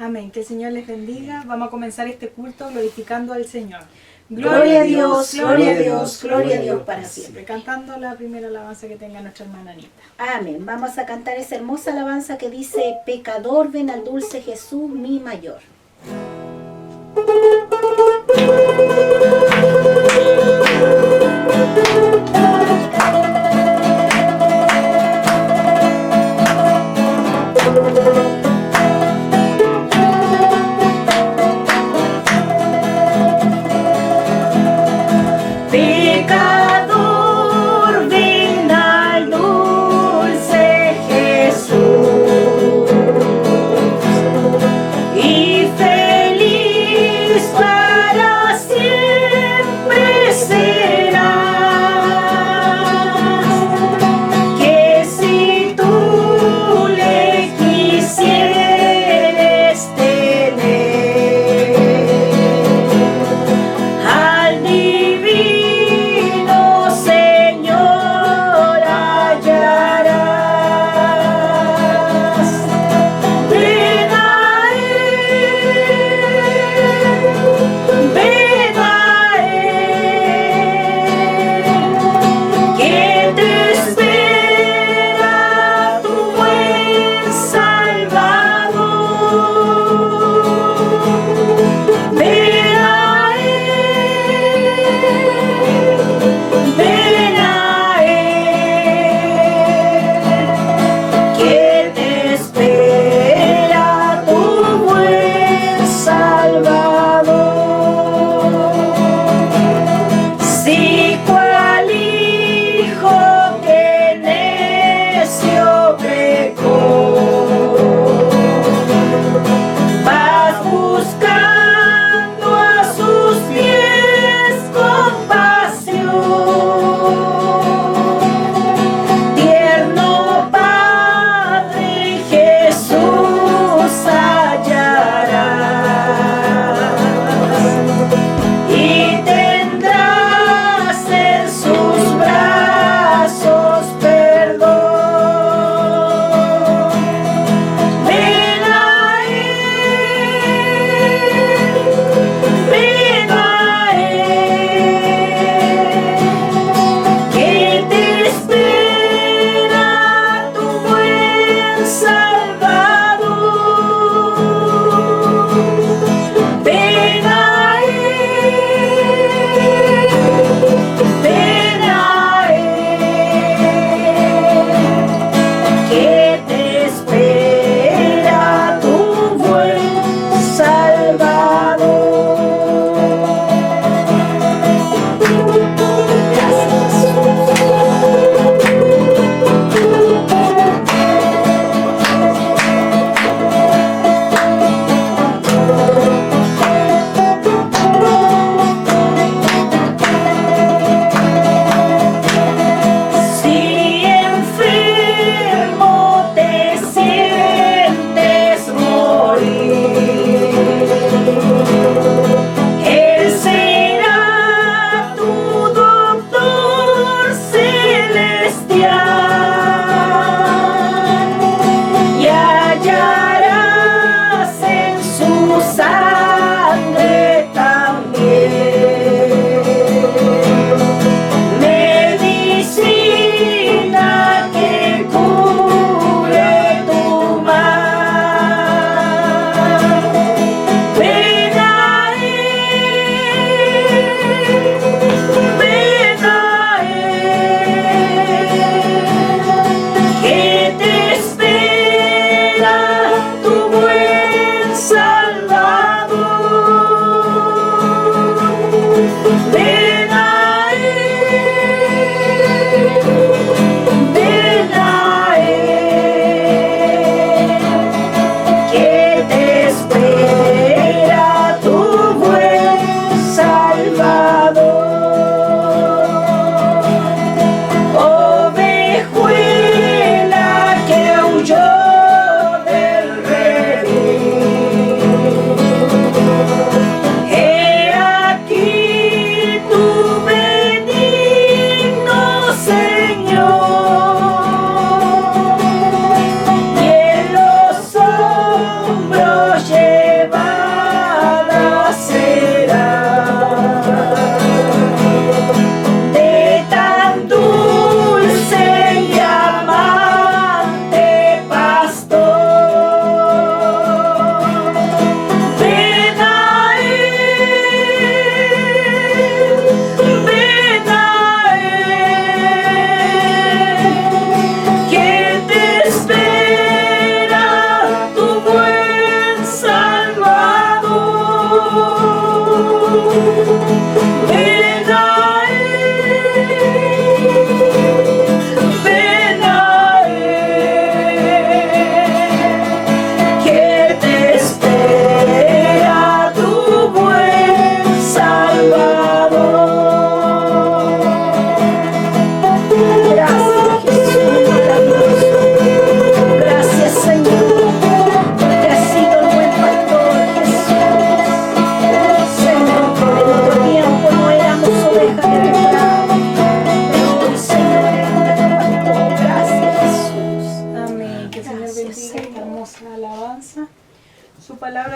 Amén. Que el Señor les bendiga. Vamos a comenzar este culto glorificando al Señor. Gloria a Dios, gloria a Dios, gloria a Dios para siempre. Cantando la primera alabanza que tenga nuestra hermana Anita. Amén. Vamos a cantar esa hermosa alabanza que dice: pecador, ven al dulce Jesús, mi mayor. Pecador, ven al dulce Jesús y fe.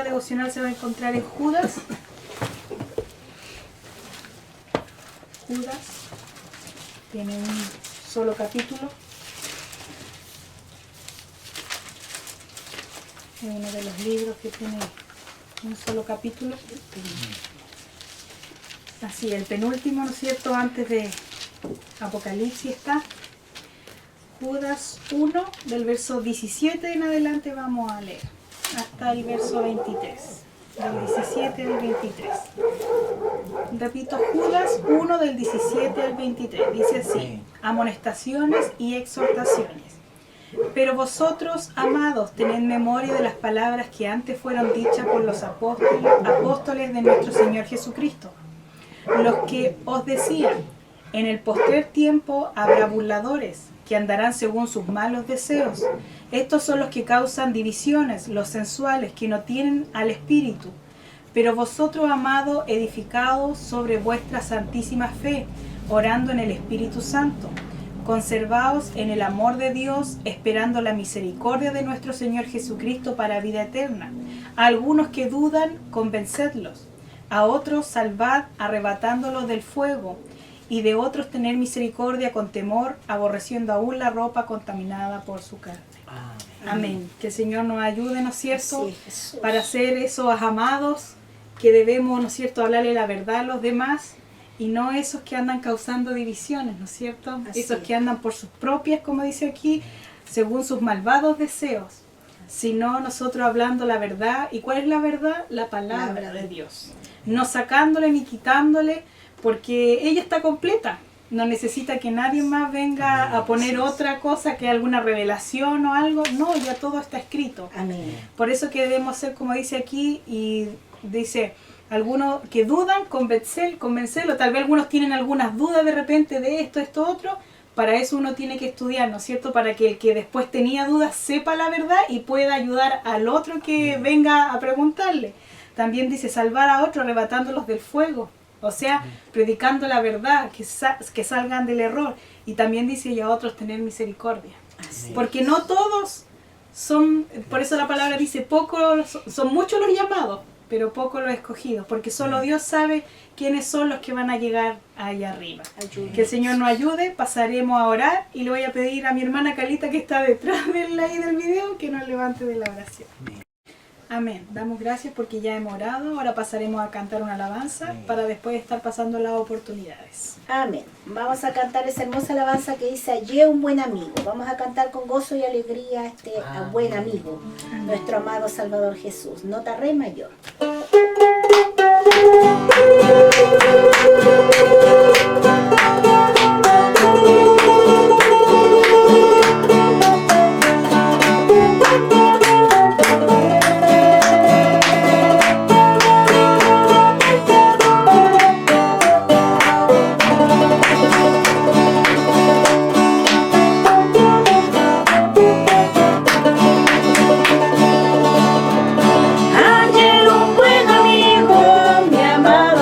devocional se va a encontrar en Judas. Judas tiene un solo capítulo. Es uno de los libros que tiene un solo capítulo. Así, el penúltimo, ¿no es cierto? Antes de Apocalipsis está. Judas 1, del verso 17 en adelante vamos a leer, hasta el verso 23. Del 17 al 23. Repito, Judas 1 del 17 al 23. Dice así: amonestaciones y exhortaciones. Pero vosotros, amados, tened memoria de las palabras que antes fueron dichas por los apóstoles de nuestro Señor Jesucristo, los que os decían: en el postrer tiempo habrá burladores, que andarán según sus malos deseos. Estos son los que causan divisiones, los sensuales, que no tienen al Espíritu. Pero vosotros, amados, edificados sobre vuestra santísima fe, orando en el Espíritu Santo, conservaos en el amor de Dios, esperando la misericordia de nuestro Señor Jesucristo para vida eterna. A algunos que dudan, convencedlos. A otros salvad, arrebatándolos del fuego. Y de otros tener misericordia con temor, aborreciendo aún la ropa contaminada por su carne. Amén. Que el Señor nos ayude, ¿no es cierto?, para ser esos amados que debemos, ¿no es cierto?, hablarle la verdad a los demás y no esos que andan causando divisiones, ¿no es cierto? Esos que andan por sus propias, como dice aquí, según sus malvados deseos, sino nosotros hablando la verdad. ¿Y cuál es la verdad? La palabra de Dios. No sacándole ni quitándole, porque ella está completa. No necesita que nadie más venga a poner otra cosa, que alguna revelación o algo. No, ya todo está escrito. Amén. Por eso que debemos ser, como dice aquí, y dice, algunos que dudan, convencerlo. Tal vez algunos tienen algunas dudas de repente de esto, otro. Para eso uno tiene que estudiar, ¿no es cierto? Para que el que después tenía dudas sepa la verdad y pueda ayudar al otro que venga a preguntarle. También dice salvar a otros arrebatándolos del fuego. O sea, predicando la verdad, que salgan del error. Y también dice, y a otros tener misericordia. Porque no todos son, por eso la palabra dice, son muchos los llamados, pero pocos los escogidos. Porque solo Dios sabe quiénes son los que van a llegar allá arriba. Que el Señor nos ayude, pasaremos a orar. Y le voy a pedir a mi hermana Calita, que está detrás del video, que nos levante de la oración. Amén. Damos gracias porque ya hemos orado. Ahora pasaremos a cantar una alabanza para después estar pasando las oportunidades. Amén. Vamos a cantar esa hermosa alabanza que dice: hallé un buen amigo. Vamos a cantar con gozo y alegría a este buen amigo, nuestro amado Salvador Jesús. Nota re mayor. Hallé un buen amigo, mi amado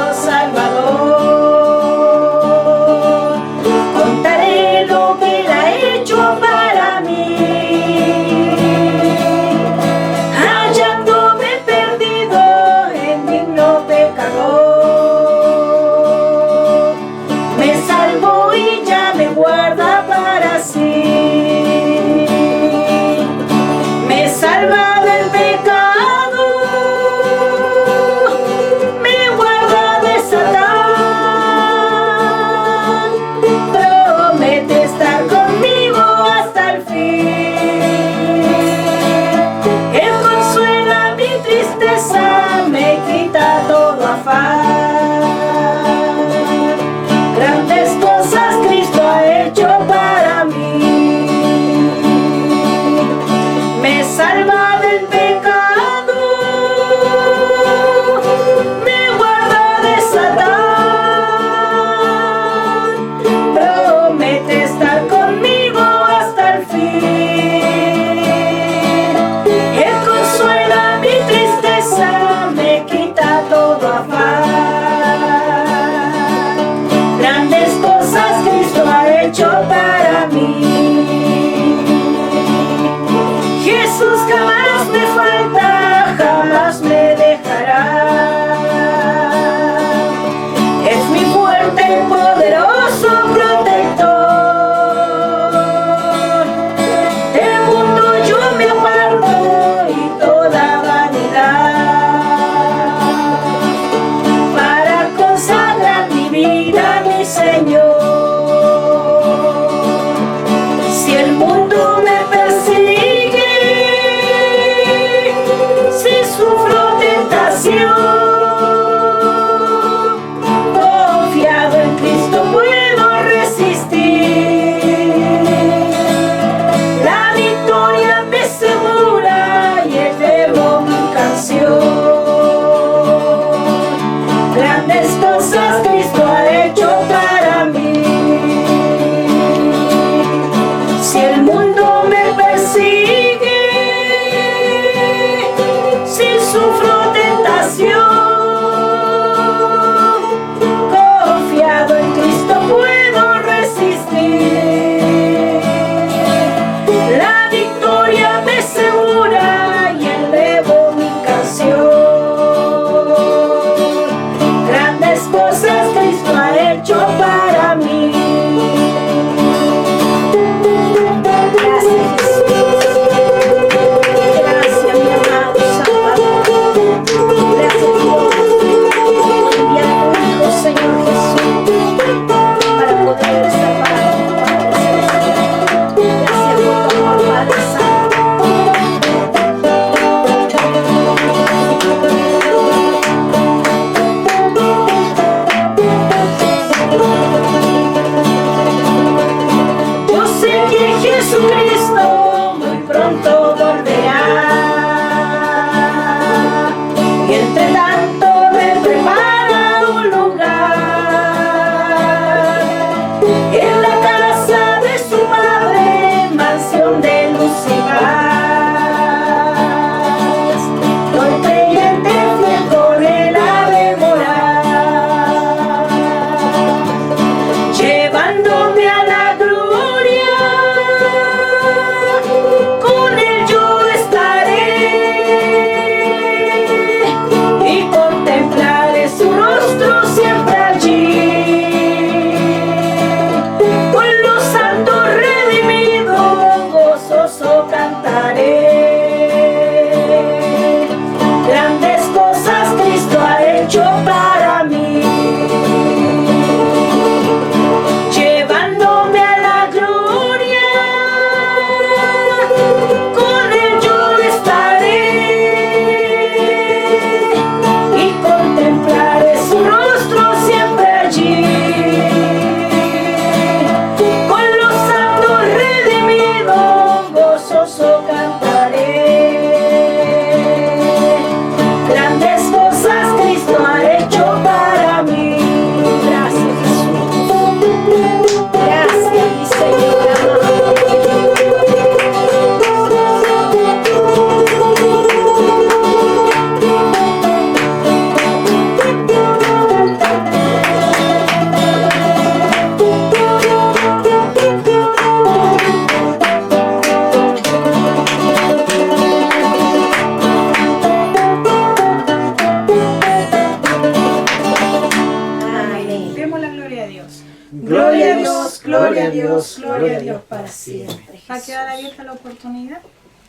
Gloria a Dios, gloria a Dios para siempre. Va a quedar Jesús. abierta la oportunidad.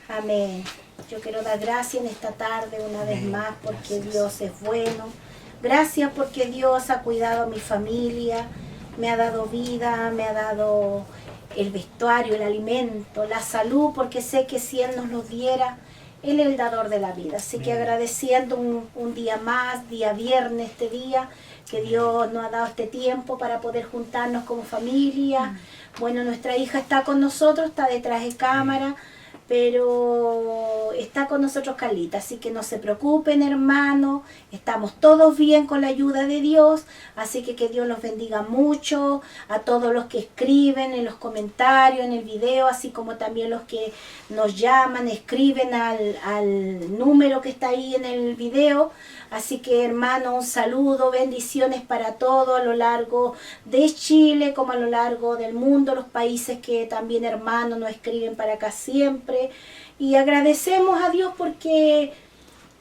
Amén. Yo quiero dar gracias en esta tarde una vez más porque Dios es bueno. Gracias porque Dios ha cuidado a mi familia, me ha dado vida, me ha dado el vestuario, el alimento, la salud, porque sé que si Él nos lo diera, Él es el dador de la vida. Así que agradeciendo un día más, día viernes, este día, que Dios nos ha dado este tiempo para poder juntarnos como familia. Bueno, nuestra hija está con nosotros, está detrás de cámara, pero está con nosotros Carlita, así que no se preocupen, hermanos, estamos todos bien con la ayuda de Dios, así que Dios los bendiga mucho, a todos los que escriben en los comentarios, en el video, así como también los que nos llaman, escriben al número que está ahí en el video. Así que, hermanos, un saludo, bendiciones para todos a lo largo de Chile, como a lo largo del mundo, los países que también, hermanos, nos escriben para acá siempre. Y agradecemos a Dios porque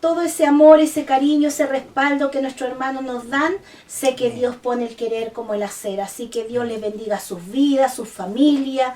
todo ese amor, ese cariño, ese respaldo que nuestros hermanos nos dan, sé que Dios pone el querer como el hacer. Así que Dios les bendiga sus vidas, sus familias,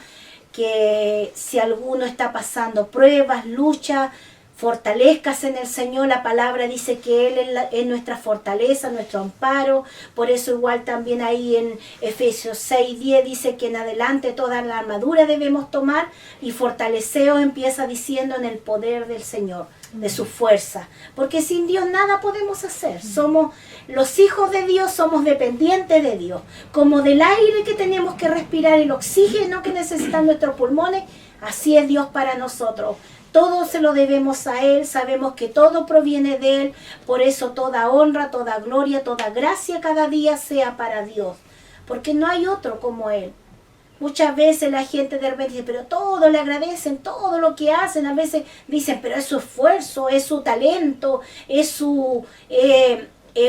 que si alguno está pasando pruebas, luchas, fortalezcas en el Señor. La palabra dice que Él es nuestra fortaleza, nuestro amparo. Por eso igual también ahí en Efesios 6:10 dice que en adelante toda la armadura debemos tomar, y fortaleceos empieza diciendo en el poder del Señor, de su fuerza. Porque sin Dios nada podemos hacer. Somos los hijos de Dios, somos dependientes de Dios. Como del aire que tenemos que respirar, el oxígeno que necesitan nuestros pulmones, así es Dios para nosotros. Todo se lo debemos a Él, sabemos que todo proviene de Él, por eso toda honra, toda gloria, toda gracia cada día sea para Dios, porque no hay otro como Él. Muchas veces la gente de repente dice, pero todo le agradecen, todo lo que hacen, a veces dicen, pero es su esfuerzo, es su talento, es su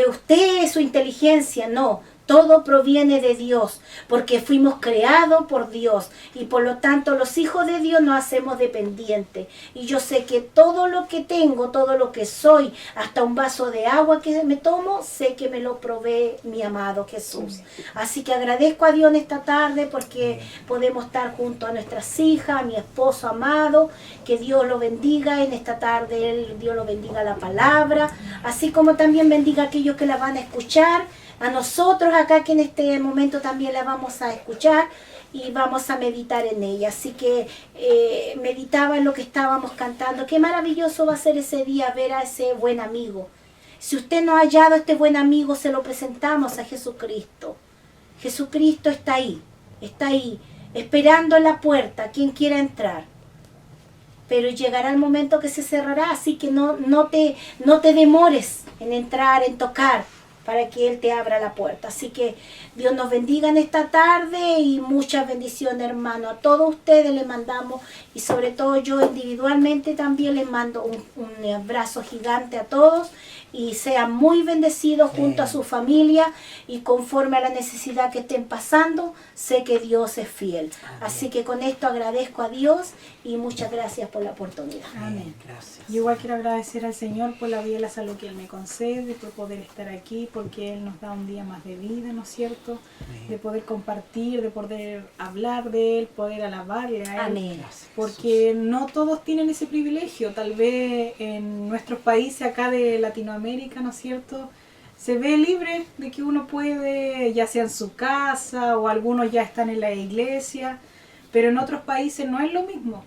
usted, es su inteligencia. No, todo proviene de Dios, porque fuimos creados por Dios y por lo tanto los hijos de Dios nos hacemos dependientes. Y yo sé que todo lo que tengo, todo lo que soy, hasta un vaso de agua que me tomo, sé que me lo provee mi amado Jesús. Así que agradezco a Dios en esta tarde porque podemos estar junto a nuestras hijas, a mi esposo amado, que Dios lo bendiga en esta tarde, Dios lo bendiga la palabra, así como también bendiga a aquellos que la van a escuchar. A nosotros acá que en este momento también la vamos a escuchar y vamos a meditar en ella. Así que meditaba en lo que estábamos cantando. Qué maravilloso va a ser ese día ver a ese buen amigo. Si usted no ha hallado a este buen amigo, se lo presentamos a Jesucristo. Jesucristo está ahí, esperando en la puerta, quien quiera entrar. Pero llegará el momento que se cerrará, así que no te demores en entrar, en tocar, para que Él te abra la puerta. Así que Dios nos bendiga en esta tarde y muchas bendiciones, hermano. A todos ustedes les mandamos, y sobre todo yo individualmente también les mando un abrazo gigante a todos, y sean muy bendecidos junto a su familia y conforme a la necesidad que estén pasando, sé que Dios es fiel. Amén. Así que con esto agradezco a Dios y muchas gracias por la oportunidad. Amén. Gracias. Yo igual quiero agradecer al Señor por la vida y la salud que Él me concede, por poder estar aquí, porque Él nos da un día más de vida, ¿no es cierto? Amén. De poder compartir, de poder hablar de Él, poder alabarle a Él. Amén. Porque no todos tienen ese privilegio. Tal vez en nuestros países acá de Latinoamérica, ¿no es cierto?, se ve libre de que uno puede, ya sea en su casa o algunos ya están en la iglesia, pero en otros países no es lo mismo.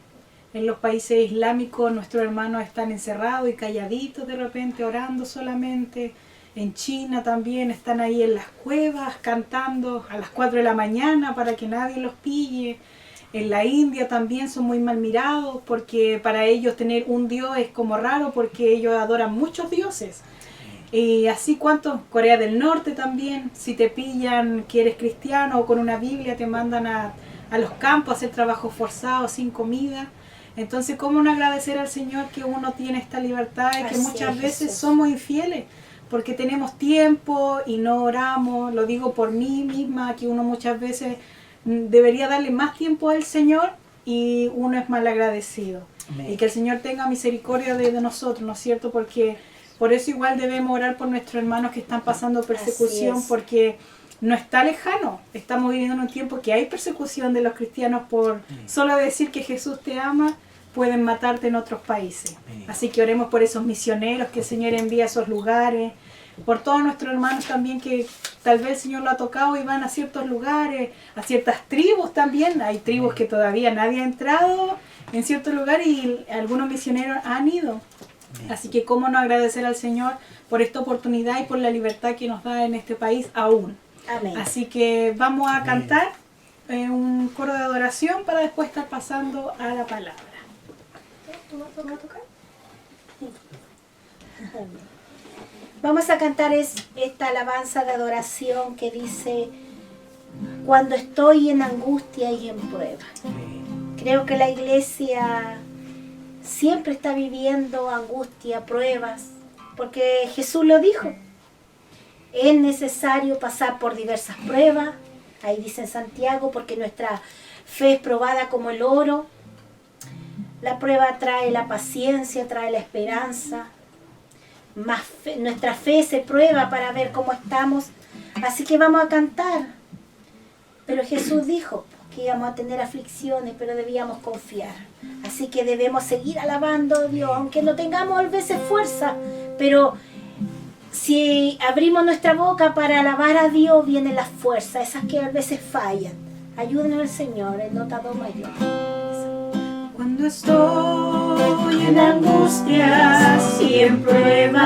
En los países islámicos nuestros hermanos están encerrados y calladitos de repente, orando solamente. En China también están ahí en las cuevas cantando a las 4 de la mañana para que nadie los pille. En la India también son muy mal mirados porque para ellos tener un dios es como raro porque ellos adoran muchos dioses. Y así cuantos, Corea del Norte también, si te pillan que eres cristiano o con una Biblia te mandan a los campos a hacer trabajo forzado sin comida. Entonces, ¿cómo no agradecer al Señor que uno tiene esta libertad y que muchas veces somos infieles? Porque tenemos tiempo y no oramos. Lo digo por mí misma, que uno muchas veces debería darle más tiempo al Señor y uno es mal agradecido. Amén. Y que el Señor tenga misericordia de nosotros, ¿no es cierto? Porque por eso igual debemos orar por nuestros hermanos que están pasando persecución, porque no está lejano. Estamos viviendo en un tiempo que hay persecución de los cristianos por solo decir que Jesús te ama, pueden matarte en otros países. Así que oremos por esos misioneros que el Señor envía a esos lugares, por todos nuestros hermanos también que tal vez el Señor lo ha tocado y van a ciertos lugares, a ciertas tribus también. Hay tribus que todavía nadie ha entrado en ciertos lugares y algunos misioneros han ido. Así que cómo no agradecer al Señor por esta oportunidad y por la libertad que nos da en este país aún. Amén. Así que vamos a cantar un coro de adoración para después estar pasando a la palabra. ¿Tú vas a tocar? Vamos a cantar esta alabanza de adoración que dice: cuando estoy en angustia y en prueba. Creo que la iglesia siempre está viviendo angustia, pruebas, porque Jesús lo dijo. Es necesario pasar por diversas pruebas, ahí dice en Santiago, porque nuestra fe es probada como el oro. La prueba trae la paciencia, trae la esperanza. Nuestra fe se prueba para ver cómo estamos. Así que vamos a cantar. Pero Jesús dijo que íbamos a tener aflicciones, pero debíamos confiar. Así que debemos seguir alabando a Dios, aunque no tengamos a veces fuerza. Pero si abrimos nuestra boca para alabar a Dios, viene la fuerza, esas que a veces fallan. Ayúdenos el Señor en nota do mayor. Cuando estoy en angustias y en pruebas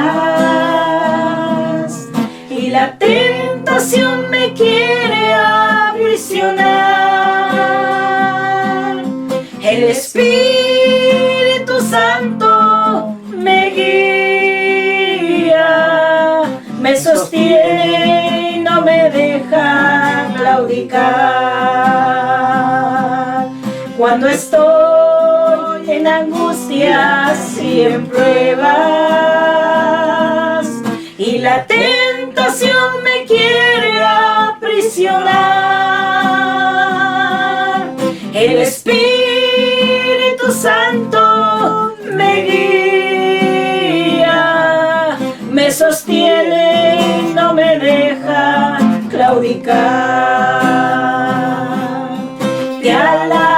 y la tentación me quiere aprisionar, el Espíritu Santo me guía, me sostiene y no me deja claudicar. Cuando estoy en angustias y en pruebas y la tentación me quiere aprisionar, el Espíritu Santo me guía, me sostiene y no me deja claudicar. Te alabo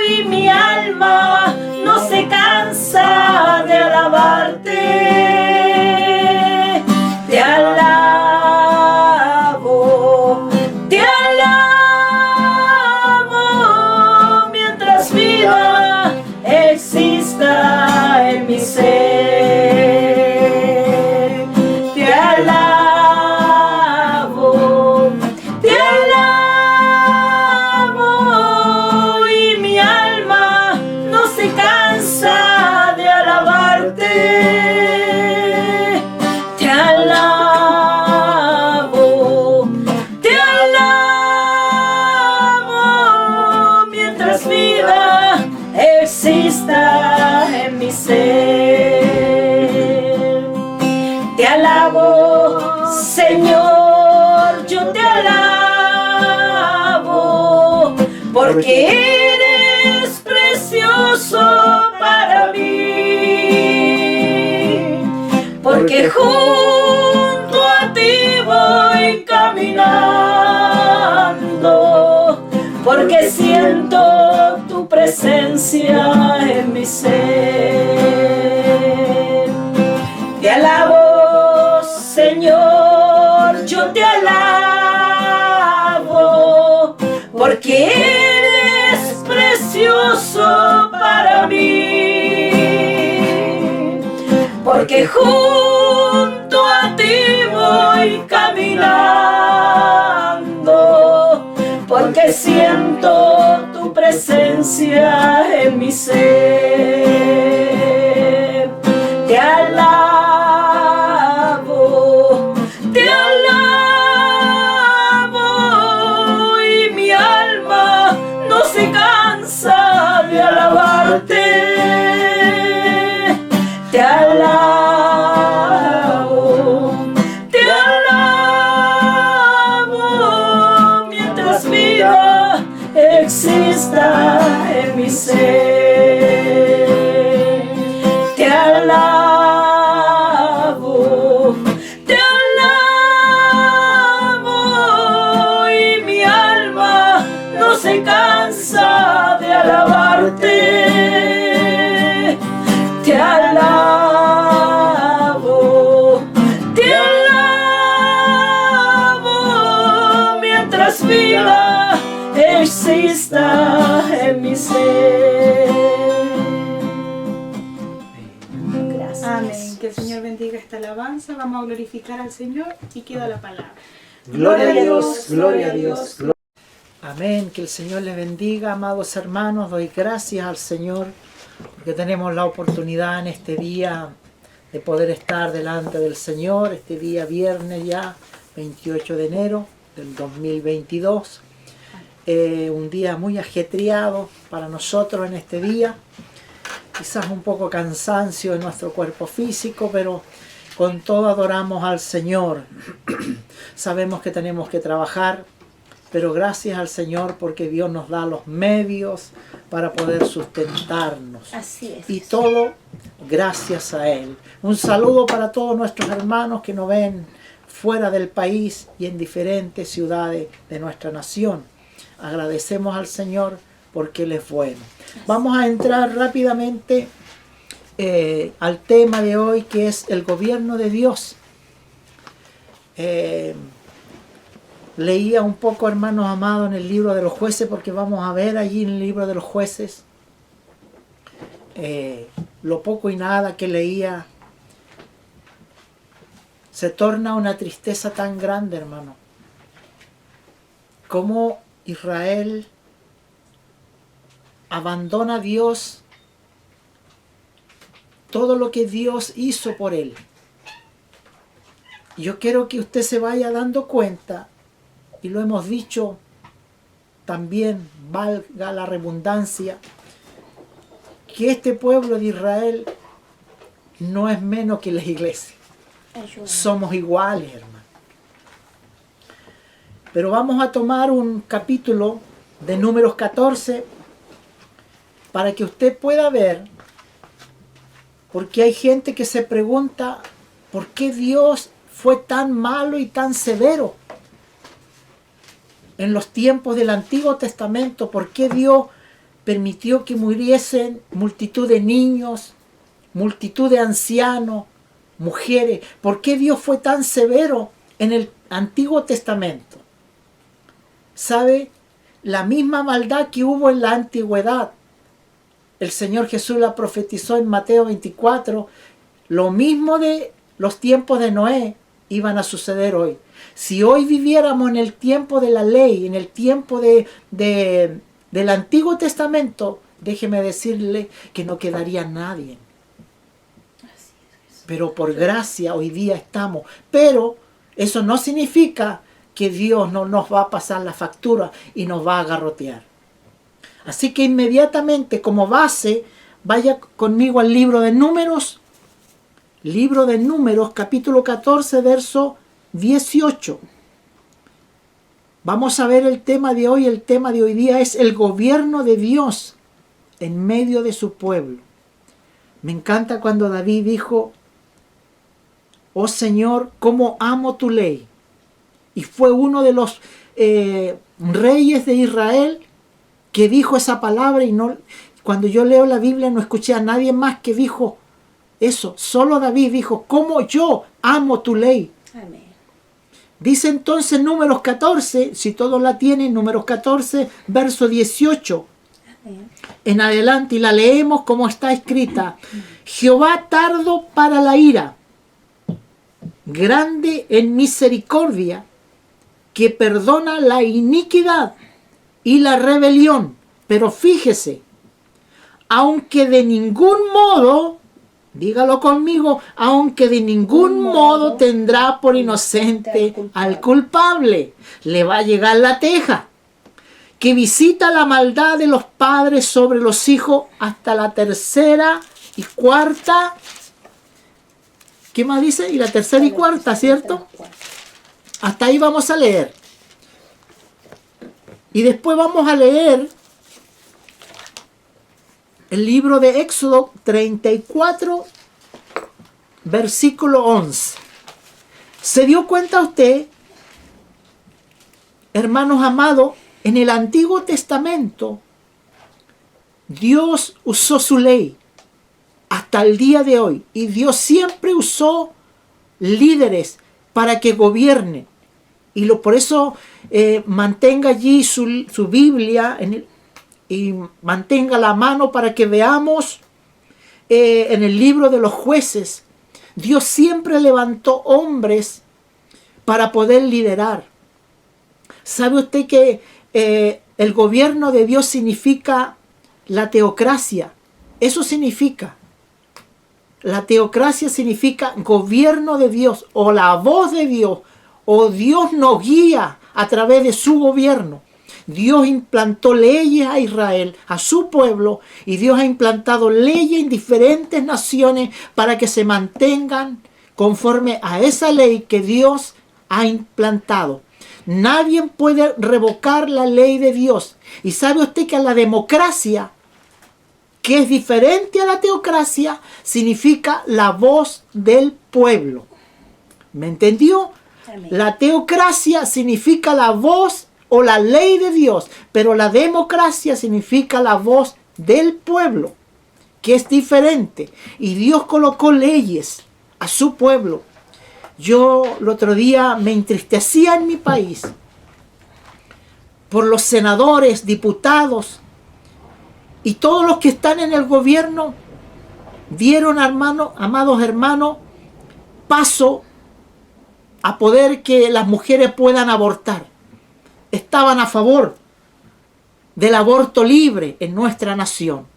y mi alma no se cansa de alabarte. Te alabo mientras vida exista en mi ser. Te alabo y mi alma no se cansa de alabarte. Te alabo mientras vida exista en mi ser. Te alabo, Señor, yo te alabo, porque eres precioso para mí, porque junto a ti voy caminando, porque siento tu presencia en mi ser. Te alabo, Señor, yo te alabo, porque eres precioso para mí, porque junto a ti voy caminando, porque siento tu presencia en mi ser. Te alabo y mi alma no se cansa de alabarte. Te alabo mientras vida exista en mi ser. esta alabanza, vamos a glorificar al Señor y queda la palabra. Gloria a Dios, gloria a Dios. Amén, que el Señor les bendiga, amados hermanos. Doy gracias al Señor porque tenemos la oportunidad en este día de poder estar delante del Señor, este día viernes ya, 28 de enero del 2022. Un día muy ajetreado para nosotros en este día, quizás un poco cansancio en nuestro cuerpo físico, pero con todo adoramos al Señor. Sabemos que tenemos que trabajar, pero gracias al Señor porque Dios nos da los medios para poder sustentarnos. Así es. Y todo gracias a Él. Un saludo para todos nuestros hermanos que nos ven fuera del país y en diferentes ciudades de nuestra nación. Agradecemos al Señor porque Él es bueno. Vamos a entrar rápidamente al tema de hoy, que es el gobierno de Dios. Leía un poco, hermanos amados, en el libro de los jueces, porque vamos a ver allí en el libro de los jueces lo poco y nada que leía. Se torna una tristeza tan grande, hermano, como Israel abandona a Dios, todo lo que Dios hizo por él. Yo quiero que usted se vaya dando cuenta, y lo hemos dicho también, valga la redundancia, que este pueblo de Israel no es menos que la iglesia. Ayúdame. Somos iguales, hermano. Pero vamos a tomar un capítulo de Números 14 para que usted pueda ver, porque hay gente que se pregunta por qué Dios fue tan malo y tan severo en los tiempos del Antiguo Testamento. ¿Por qué Dios permitió que muriesen multitud de niños, multitud de ancianos, mujeres? ¿Por qué Dios fue tan severo en el Antiguo Testamento? ¿Sabe? La misma maldad que hubo en la antigüedad, el Señor Jesús la profetizó en Mateo 24, lo mismo de los tiempos de Noé iban a suceder hoy. Si hoy viviéramos en el tiempo de la ley, en el tiempo del Antiguo Testamento, déjeme decirle que no quedaría nadie. Pero por gracia hoy día estamos. Pero eso no significa que Dios no nos va a pasar la factura y nos va a garrotear. Así que inmediatamente, como base, vaya conmigo al libro de Números. Libro de Números, capítulo 14, verso 18. Vamos a ver el tema de hoy. El tema de hoy día es el gobierno de Dios en medio de su pueblo. Me encanta cuando David dijo: oh Señor, cómo amo tu ley. Y fue uno de los reyes de Israel que dijo esa palabra, y no, cuando yo leo la Biblia no escuché a nadie más que dijo eso. Solo David dijo: cómo yo amo tu ley. Amén. Dice entonces Números 14, si todos la tienen, Números 14, verso 18. Amén. En adelante, y la leemos como está escrita: Jehová tardo para la ira, grande en misericordia, que perdona la iniquidad y la rebelión. Pero fíjese, aunque de ningún modo, dígalo conmigo, aunque de ningún modo tendrá por inocente al culpable, le va a llegar la teja, que visita la maldad de los padres sobre los hijos hasta la tercera y cuarta. ¿Qué más dice? Y la tercera y cuarta, ¿cierto? Hasta ahí vamos a leer. Y después vamos a leer el libro de Éxodo 34, versículo 11. ¿Se dio cuenta usted, hermanos amados, en el Antiguo Testamento Dios usó su ley hasta el día de hoy? Y Dios siempre usó líderes para que gobiernen. Y por eso mantenga allí su Biblia y mantenga la mano para que veamos en el libro de los jueces Dios siempre levantó hombres para poder liderar. ¿Sabe usted que el gobierno de Dios significa la teocracia? Eso significa. La teocracia significa gobierno de Dios o la voz de Dios, o Dios nos guía a través de su gobierno. Dios implantó leyes a Israel, a su pueblo, y Dios ha implantado leyes en diferentes naciones para que se mantengan conforme a esa ley que Dios ha implantado. Nadie puede revocar la ley de Dios. Y sabe usted que la democracia, que es diferente a la teocracia, significa la voz del pueblo. ¿Me entendió? Amén. La teocracia significa la voz o la ley de Dios, pero la democracia significa la voz del pueblo, que es diferente. Y Dios colocó leyes a su pueblo. Yo el otro día me entristecía en mi país por los senadores, diputados y todos los que están en el gobierno dieron, amados hermanos, paso a poder que las mujeres puedan abortar. Estaban a favor del aborto libre en nuestra nación.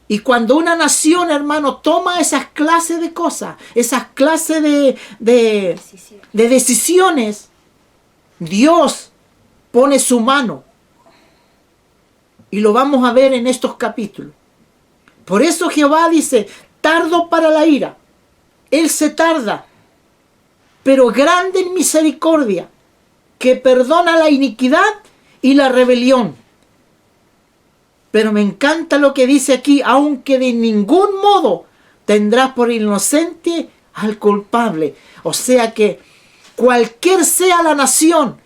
Y cuando una nación, hermano, toma esas clases de cosas, esas clases de decisiones, Dios pone su mano. Y lo vamos a ver en estos capítulos. Por eso Jehová dice, tardo para la ira. Él se tarda, pero grande en misericordia, que perdona la iniquidad y la rebelión. Pero me encanta lo que dice aquí, aunque de ningún modo tendrás por inocente al culpable. O sea que cualquier sea la nación,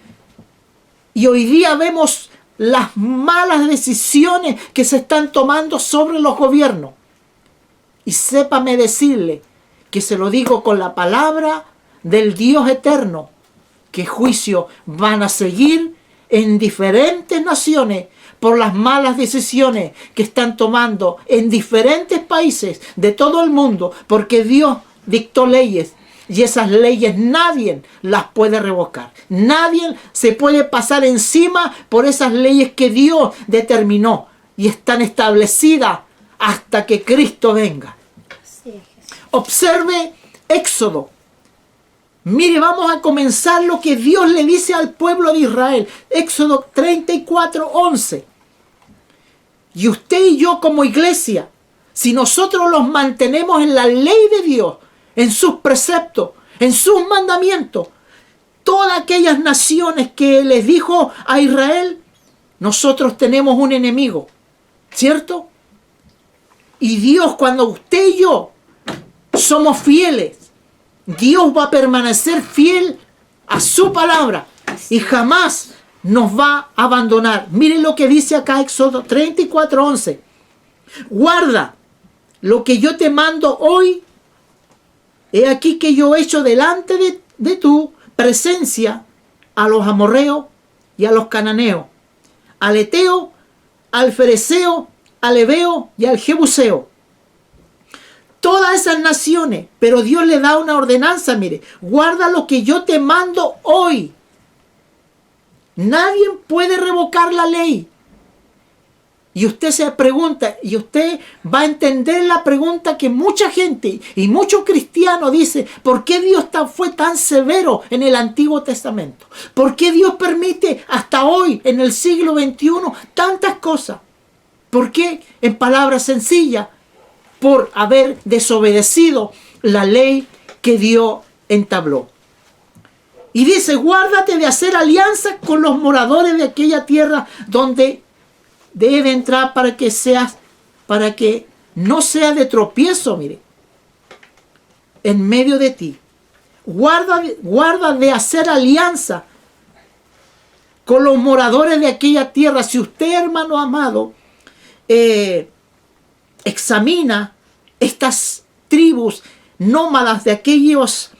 y hoy día vemos las malas decisiones que se están tomando sobre los gobiernos. Y sépame decirle que se lo digo con la palabra del Dios eterno, que juicio van a seguir en diferentes naciones por las malas decisiones que están tomando en diferentes países de todo el mundo, porque Dios dictó leyes y esas leyes nadie las puede revocar. Nadie se puede pasar encima por esas leyes que Dios determinó y están establecidas hasta que Cristo venga. Observe Éxodo. Mire, vamos a comenzar lo que Dios le dice al pueblo de Israel. Éxodo 34:11. Y usted y yo como iglesia, si nosotros los mantenemos en la ley de Dios, en sus preceptos, en sus mandamientos, todas aquellas naciones que les dijo a Israel, nosotros tenemos un enemigo, ¿cierto? Y Dios, cuando usted y yo somos fieles, Dios va a permanecer fiel a su palabra y jamás nos va a abandonar. Miren lo que dice acá Éxodo 34:11. Guarda lo que yo te mando hoy. He aquí que yo he hecho delante de tu presencia a los amorreos y a los cananeos, al eteo, al fereceo, al heveo y al jebuseo. Todas esas naciones, pero Dios le da una ordenanza, mire, guarda lo que yo te mando hoy. Nadie puede revocar la ley. Y usted se pregunta, y usted va a entender la pregunta que mucha gente y muchos cristianos dicen, ¿por qué Dios fue tan severo en el Antiguo Testamento? ¿Por qué Dios permite hasta hoy, en el siglo XXI, tantas cosas? ¿Por qué? En palabras sencillas, por haber desobedecido la ley que Dios entabló. Y dice, guárdate de hacer alianza con los moradores de aquella tierra donde debe entrar para que no sea de tropiezo, mire, en medio de ti. Guarda de hacer alianza con los moradores de aquella tierra. Si usted, hermano amado, examina estas tribus nómadas de aquellos,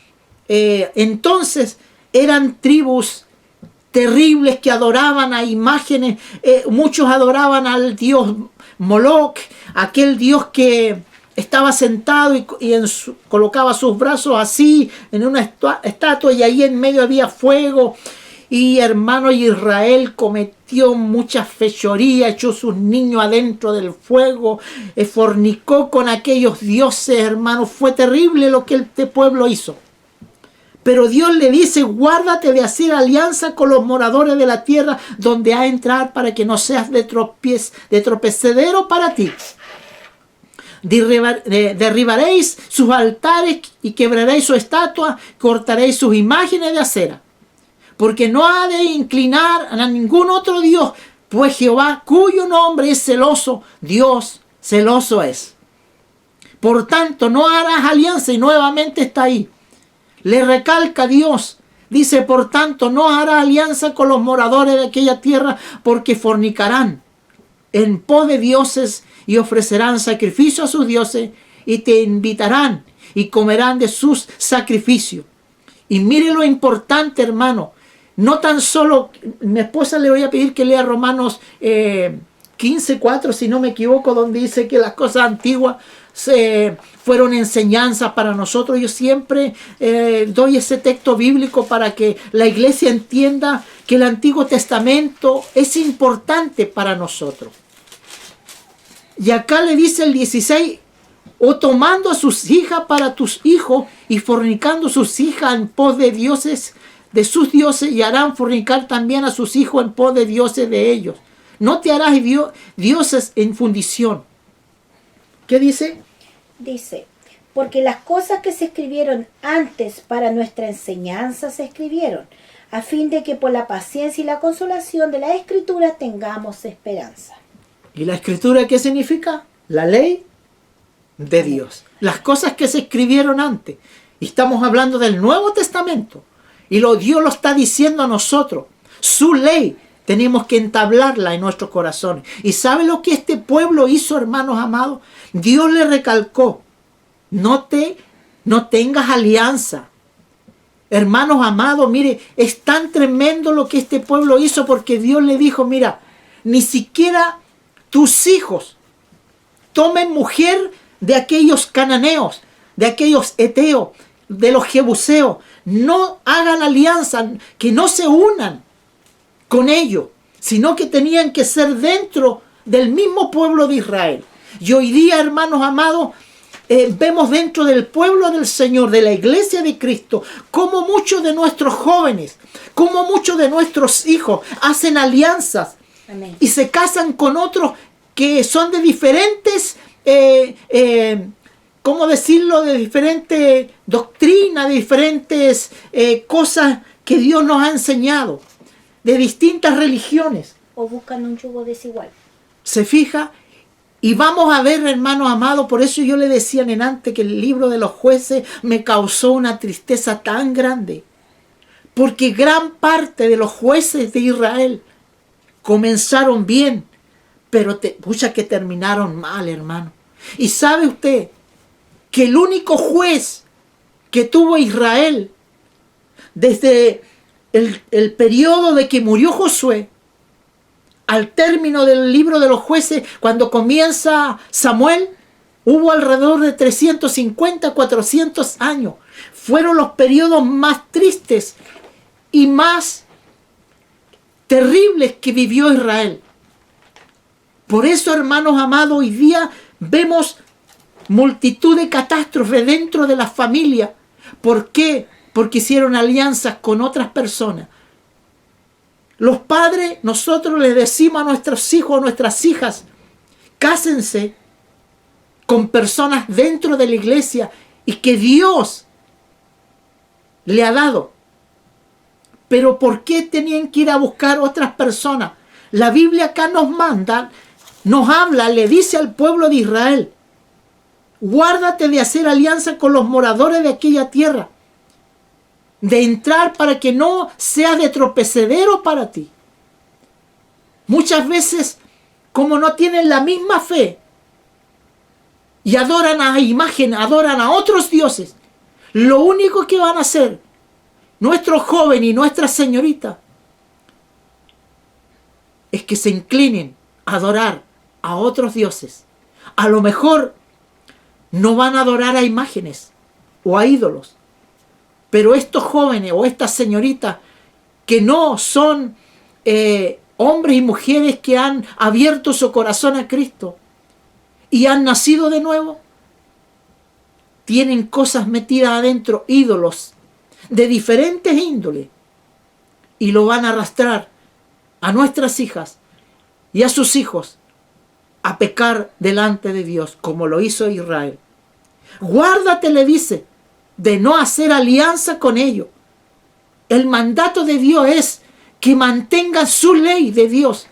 entonces eran tribus terribles que adoraban a imágenes. Muchos adoraban al dios Moloch, aquel dios que estaba sentado colocaba sus brazos así en una estatua, y ahí en medio había fuego. Y hermano, Israel cometió mucha fechoría, echó sus niños adentro del fuego, fornicó con aquellos dioses, hermano. Fue terrible lo que este pueblo hizo. Pero Dios le dice: guárdate de hacer alianza con los moradores de la tierra donde has de entrar, para que no seas de tropecedero para ti. Derribaréis sus altares y quebraréis su estatua, cortaréis sus imágenes de acera. Porque no ha de inclinar a ningún otro Dios, pues Jehová, cuyo nombre es celoso, Dios celoso es. Por tanto, no harás alianza, y nuevamente está ahí. Le recalca Dios. Dice: por tanto, no harás alianza con los moradores de aquella tierra, porque fornicarán en pos de dioses y ofrecerán sacrificio a sus dioses, y te invitarán y comerán de sus sacrificios. Y mire lo importante, hermano. No tan solo, mi esposa le voy a pedir que lea Romanos 15:4, si no me equivoco, donde dice que las cosas antiguas fueron enseñanzas para nosotros. Yo siempre doy ese texto bíblico para que la iglesia entienda que el Antiguo Testamento es importante para nosotros. Y acá le dice el 16: o tomando a sus hijas para tus hijos, y fornicando sus hijas en pos de dioses, de sus dioses, y harán fornicar también a sus hijos en pos de dioses de ellos. No te harás dioses en fundición. ¿Qué dice? Dice: porque las cosas que se escribieron antes para nuestra enseñanza se escribieron, a fin de que por la paciencia y la consolación de la Escritura tengamos esperanza. ¿Y la Escritura qué significa? La ley de Dios. Las cosas que se escribieron antes. Y estamos hablando del Nuevo Testamento. Y Dios lo está diciendo a nosotros. Su ley tenemos que entablarla en nuestros corazones. ¿Y sabe lo que este pueblo hizo, hermanos amados? Dios le recalcó: no tengas alianza. Hermanos amados, mire, es tan tremendo lo que este pueblo hizo, porque Dios le dijo: mira, ni siquiera tus hijos tomen mujer de aquellos cananeos, de aquellos heteos, de los jebuseos. No hagan alianza, que no se unan con ellos, sino que tenían que ser dentro del mismo pueblo de Israel. Y hoy día, hermanos amados, vemos dentro del pueblo del Señor, de la iglesia de Cristo, como muchos de nuestros jóvenes, como muchos de nuestros hijos hacen alianzas. Amén. Y se casan con otros que son de diferentes, ¿cómo decirlo? De diferentes doctrinas, de diferentes cosas que Dios nos ha enseñado, de distintas religiones. O buscan un yugo desigual. ¿Se fija? Y vamos a ver, hermanos amados, por eso yo le decía antes que el libro de los jueces me causó una tristeza tan grande. Porque gran parte de los jueces de Israel comenzaron bien, pero pucha que terminaron mal, hermano. Y sabe usted que el único juez que tuvo Israel desde el periodo de que murió Josué al término del libro de los jueces, cuando comienza Samuel, hubo alrededor de 350, 400 años. Fueron los periodos más tristes y más terribles que vivió Israel. Por eso, hermanos amados, hoy día vemos multitud de catástrofes dentro de la familia. ¿Por qué? Porque hicieron alianzas con otras personas. Los padres, nosotros les decimos a nuestros hijos, a nuestras hijas: cásense con personas dentro de la iglesia y que Dios le ha dado. Pero ¿por qué tenían que ir a buscar otras personas? La Biblia acá nos manda, nos habla, le dice al pueblo de Israel: guárdate de hacer alianza con los moradores de aquella tierra, de entrar para que no sea de tropecedero para ti. Muchas veces, como no tienen la misma fe y adoran a imagen, adoran a otros dioses, lo único que van a hacer nuestro joven y nuestra señorita es que se inclinen a adorar a otros dioses. A lo mejor no van a adorar a imágenes o a ídolos. Pero estos jóvenes o estas señoritas que no son hombres y mujeres que han abierto su corazón a Cristo y han nacido de nuevo, tienen cosas metidas adentro, ídolos de diferentes índoles, y lo van a arrastrar a nuestras hijas y a sus hijos a pecar delante de Dios, como lo hizo Israel. Guárdate, le dice, de no hacer alianza con ellos. El mandato de Dios es que mantengan su ley de Dios,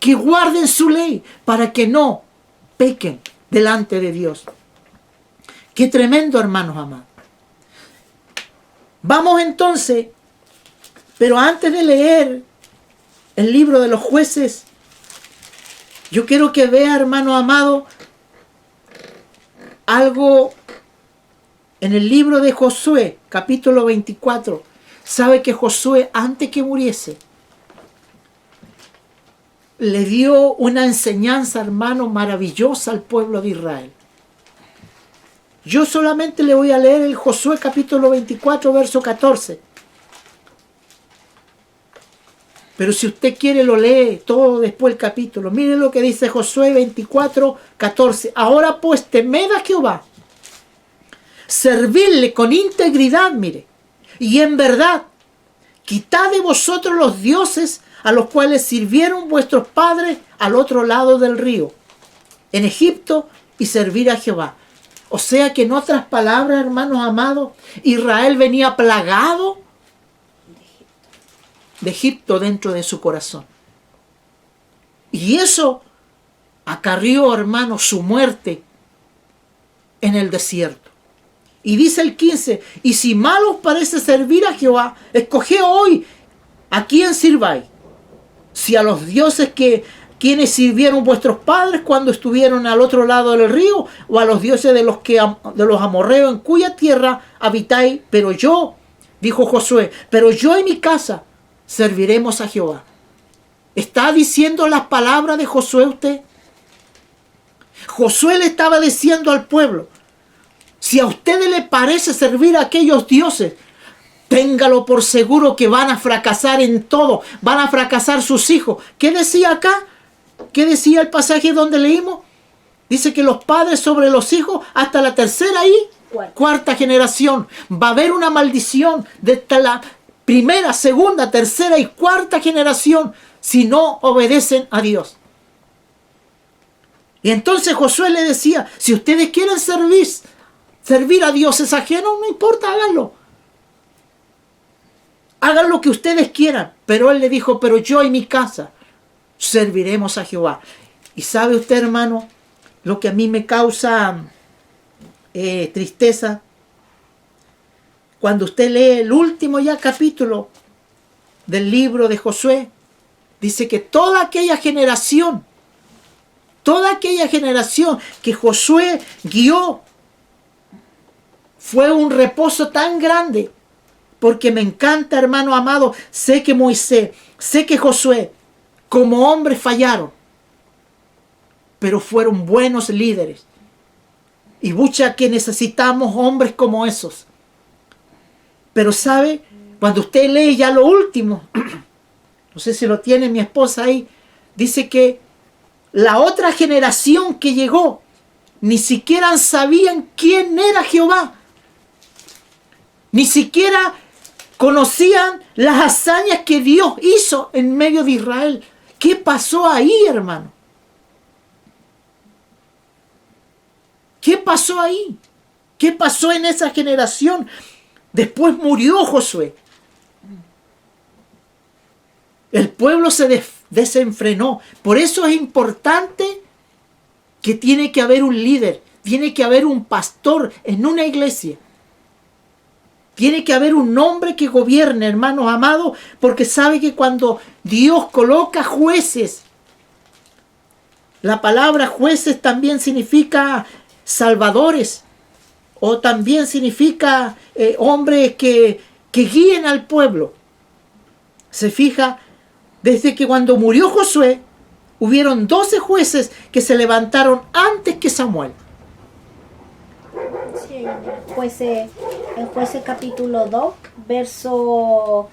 que guarden su ley para que no pequen delante de Dios. Qué tremendo, hermanos amados. Vamos entonces, pero antes de leer el libro de los jueces, yo quiero que vea, hermano amado, algo en el libro de Josué, capítulo 24. Sabe que Josué, antes que muriese, le dio una enseñanza, hermano, maravillosa al pueblo de Israel. Yo solamente le voy a leer el Josué capítulo 24, verso 14. Pero si usted quiere lo lee todo después el capítulo. Mire lo que dice Josué 24, 14. Ahora pues temed a Jehová, servidle con integridad, mire, y en verdad, quitad de vosotros los dioses a los cuales sirvieron vuestros padres al otro lado del río, en Egipto, y servir a Jehová. O sea que en otras palabras, hermanos amados, Israel venía plagado de Egipto dentro de su corazón. Y eso acarrió, hermanos, su muerte en el desierto. Y dice el 15, y si mal os parece servir a Jehová, escoged hoy a quién sirváis. Si a los dioses quienes sirvieron vuestros padres cuando estuvieron al otro lado del río, o a los dioses de los amorreos en cuya tierra habitáis. Pero yo, dijo Josué, pero yo y mi casa serviremos a Jehová. ¿Está diciendo las palabras de Josué usted? Josué le estaba diciendo al pueblo, si a ustedes les parece servir a aquellos dioses, téngalo por seguro que van a fracasar en todo, van a fracasar sus hijos. ¿Qué decía acá? ¿Qué decía el pasaje donde leímos? Dice que los padres sobre los hijos hasta la tercera y cuarta generación. Va a haber una maldición desde la primera, segunda, tercera y cuarta generación si no obedecen a Dios. Y entonces Josué le decía, si ustedes quieren servir a dioses ajenos, no importa, háganlo. Hagan lo que ustedes quieran. Pero él le dijo, pero yo y mi casa serviremos a Jehová. Y sabe usted, hermano, lo que a mí me causa tristeza, cuando usted lee el último ya capítulo del libro de Josué, dice que toda aquella generación que Josué guió, fue un reposo tan grande. Porque me encanta, hermano amado, sé que Moisés, sé que Josué, como hombres fallaron, pero fueron buenos líderes. Y mucha que necesitamos hombres como esos. Pero sabe, cuando usted lee ya lo último, no sé si lo tiene mi esposa ahí, dice que la otra generación que llegó, ni siquiera sabían quién era Jehová. Ni siquiera conocían las hazañas que Dios hizo en medio de Israel. ¿Qué pasó ahí, hermano? ¿Qué pasó ahí? ¿Qué pasó en esa generación? Después murió Josué. El pueblo se desenfrenó. Por eso es importante que tiene que haber un líder, tiene que haber un pastor en una iglesia. Tiene que haber un hombre que gobierne, hermanos amados, porque sabe que cuando Dios coloca jueces, la palabra jueces también significa salvadores, o también significa hombres que guíen al pueblo. Se fija, desde que cuando murió Josué, hubieron 12 jueces que se levantaron antes que Samuel. en Jueces capítulo 2, verso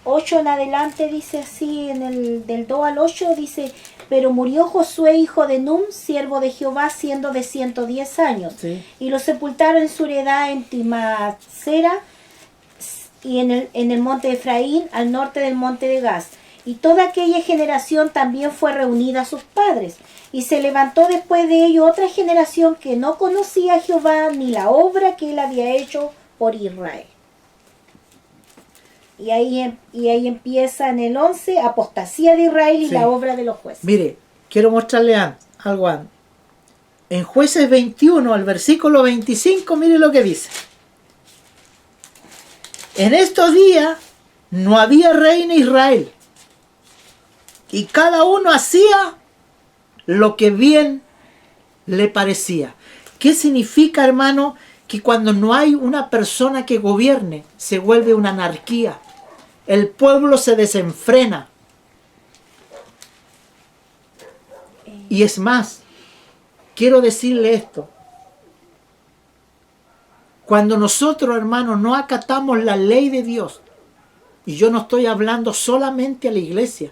8 en adelante, dice así, del 2 al 8, dice: pero murió Josué, hijo de Nun, siervo de Jehová, siendo de 110 años. Sí. Y lo sepultaron en su heredad en Timacera y en el monte de Efraín, al norte del monte de Gaz. Y toda aquella generación también fue reunida a sus padres. Y se levantó después de ello otra generación que no conocía a Jehová ni la obra que él había hecho por Israel. Y ahí empieza en el 11, apostasía de Israel y Sí. la obra de los jueces. Mire, quiero mostrarle algo antes. En Jueces 21, al versículo 25, mire lo que dice. En estos días no había rey en Israel, y cada uno hacía lo que bien le parecía. ¿Qué significa, hermano? Que cuando no hay una persona que gobierne, se vuelve una anarquía. El pueblo se desenfrena. Y es más, quiero decirle esto. Cuando nosotros, hermanos, no acatamos la ley de Dios, y yo no estoy hablando solamente a la iglesia,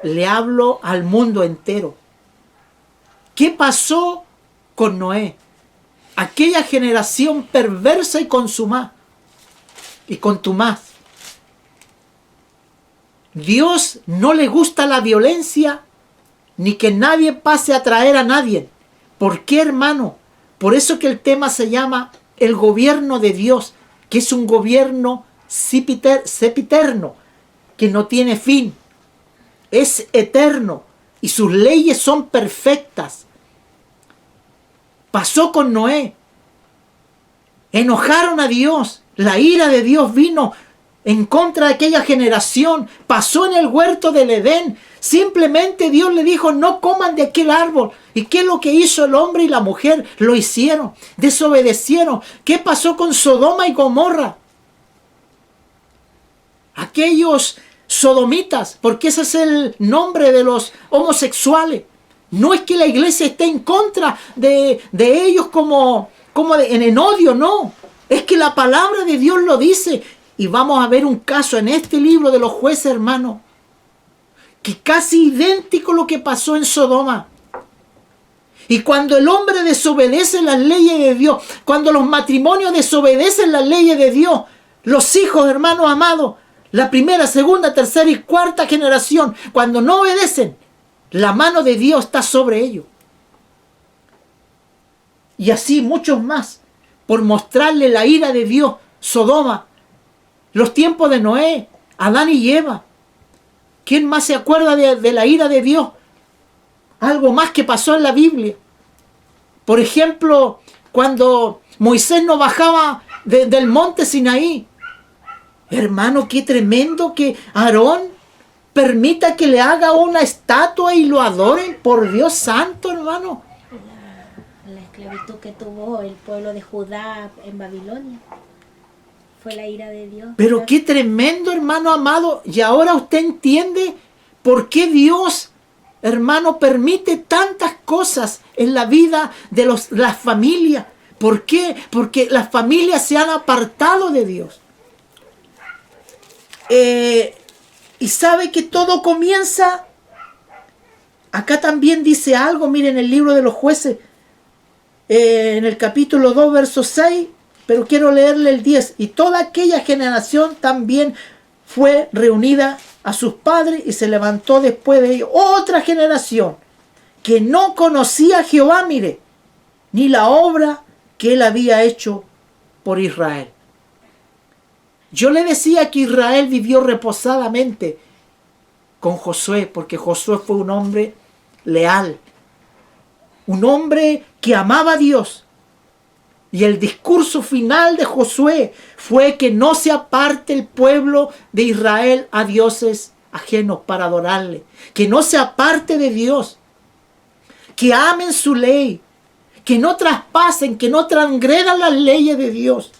le hablo al mundo entero. ¿Qué pasó con Noé? Aquella generación perversa y contumaz. Dios no le gusta la violencia ni que nadie pase a traer a nadie. ¿Por qué, hermano? Por eso que el tema se llama el gobierno de Dios, que es un gobierno sempiterno, que no tiene fin, es eterno y sus leyes son perfectas. Pasó con Noé. Enojaron a Dios. La ira de Dios vino en contra de aquella generación. Pasó en el huerto del Edén. Simplemente Dios le dijo: no coman de aquel árbol. ¿Y qué es lo que hizo el hombre y la mujer? Lo hicieron. Desobedecieron. ¿Qué pasó con Sodoma y Gomorra? Aquellos sodomitas, porque ese es el nombre de los homosexuales. No es que la iglesia esté en contra de ellos en odio, no. Es que la palabra de Dios lo dice. Y vamos a ver un caso en este libro de los jueces, hermano, que casi idéntico a lo que pasó en Sodoma. Y cuando el hombre desobedece las leyes de Dios, cuando los matrimonios desobedecen las leyes de Dios, los hijos, hermanos amados, la primera, segunda, tercera y cuarta generación, cuando no obedecen, la mano de Dios está sobre ellos. Y así muchos más, por mostrarle la ira de Dios. Sodoma, los tiempos de Noé, Adán y Eva. ¿Quién más se acuerda de la ira de Dios? Algo más que pasó en la Biblia. Por ejemplo, cuando Moisés no bajaba del monte Sinaí. Hermano, qué tremendo que Aarón permita que le haga una estatua y lo adoren. Por Dios santo, hermano. La esclavitud que tuvo el pueblo de Judá en Babilonia fue la ira de Dios. Pero qué tremendo, hermano amado. Y ahora usted entiende por qué Dios, hermano, permite tantas cosas en la vida de las familias. ¿Por qué? Porque las familias se han apartado de Dios. Y sabe que todo comienza. Acá también dice algo, miren, en el libro de los jueces, en el capítulo 2, verso 6, pero quiero leerle el 10. Y toda aquella generación también fue reunida a sus padres y se levantó después de ellos otra generación que no conocía a Jehová, mire, ni la obra que él había hecho por Israel. Yo le decía que Israel vivió reposadamente con Josué, porque Josué fue un hombre leal, un hombre que amaba a Dios. Y el discurso final de Josué fue que no se aparte el pueblo de Israel a dioses ajenos para adorarle, que no se aparte de Dios, que amen su ley, que no traspasen, que no transgredan las leyes de Dios.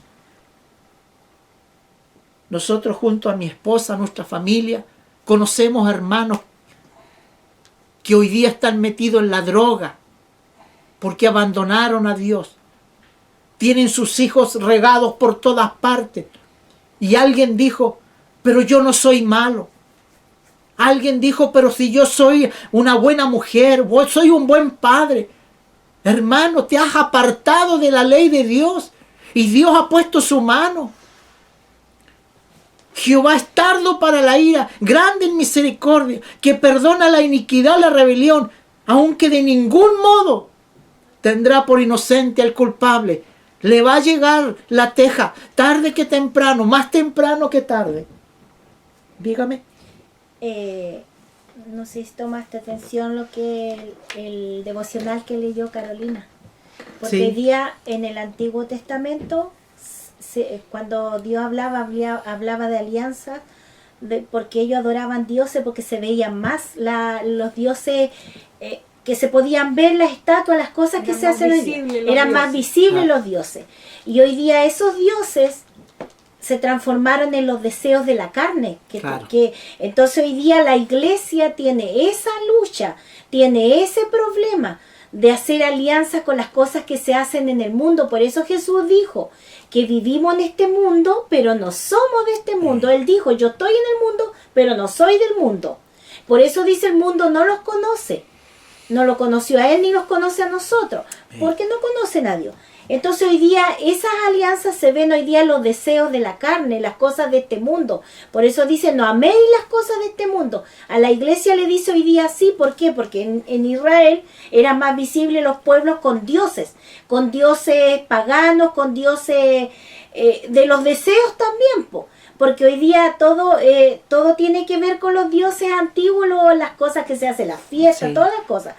Nosotros junto a mi esposa, a nuestra familia, conocemos hermanos que hoy día están metidos en la droga porque abandonaron a Dios. tienen sus hijos regados por todas partes. Y alguien dijo, pero yo no soy malo. Alguien dijo, pero si yo soy una buena mujer, soy un buen padre. Hermano, te has apartado de la ley de Dios y Dios ha puesto su mano. Jehová es tardo para la ira, grande en misericordia, que perdona la iniquidad, la rebelión, aunque de ningún modo tendrá por inocente al culpable. Le va a llegar la teja, tarde que temprano, más temprano que tarde. Dígame. No sé si tomaste atención lo que el devocional que leyó Carolina. Porque Sí. hoy día en el Antiguo Testamento, cuando Dios hablaba de alianza, porque ellos adoraban dioses, porque se veían más los dioses, que se podían ver las estatuas, las cosas que Eran se más hacen hoy día. visibles los Eran más dioses. visibles los dioses. Y hoy día esos dioses se transformaron en los deseos de la carne. Claro. Entonces hoy día la iglesia tiene esa lucha, tiene ese problema de hacer alianzas con las cosas que se hacen en el mundo. Por eso Jesús dijo que vivimos en este mundo, pero no somos de este mundo. Él dijo, yo estoy en el mundo, pero no soy del mundo. Por eso dice, el mundo no los conoce. No lo conoció a él ni los conoce a nosotros, porque no conocen a Dios. Entonces hoy día esas alianzas se ven hoy día en los deseos de la carne, las cosas de este mundo. Por eso dice, no améis las cosas de este mundo. A la iglesia le dice hoy día sí, ¿por qué? Porque en Israel eran más visibles los pueblos con dioses paganos, con dioses de los deseos también, porque hoy día todo tiene que ver con los dioses antiguos, las cosas que se hacen, las fiestas, Sí. todas las cosas.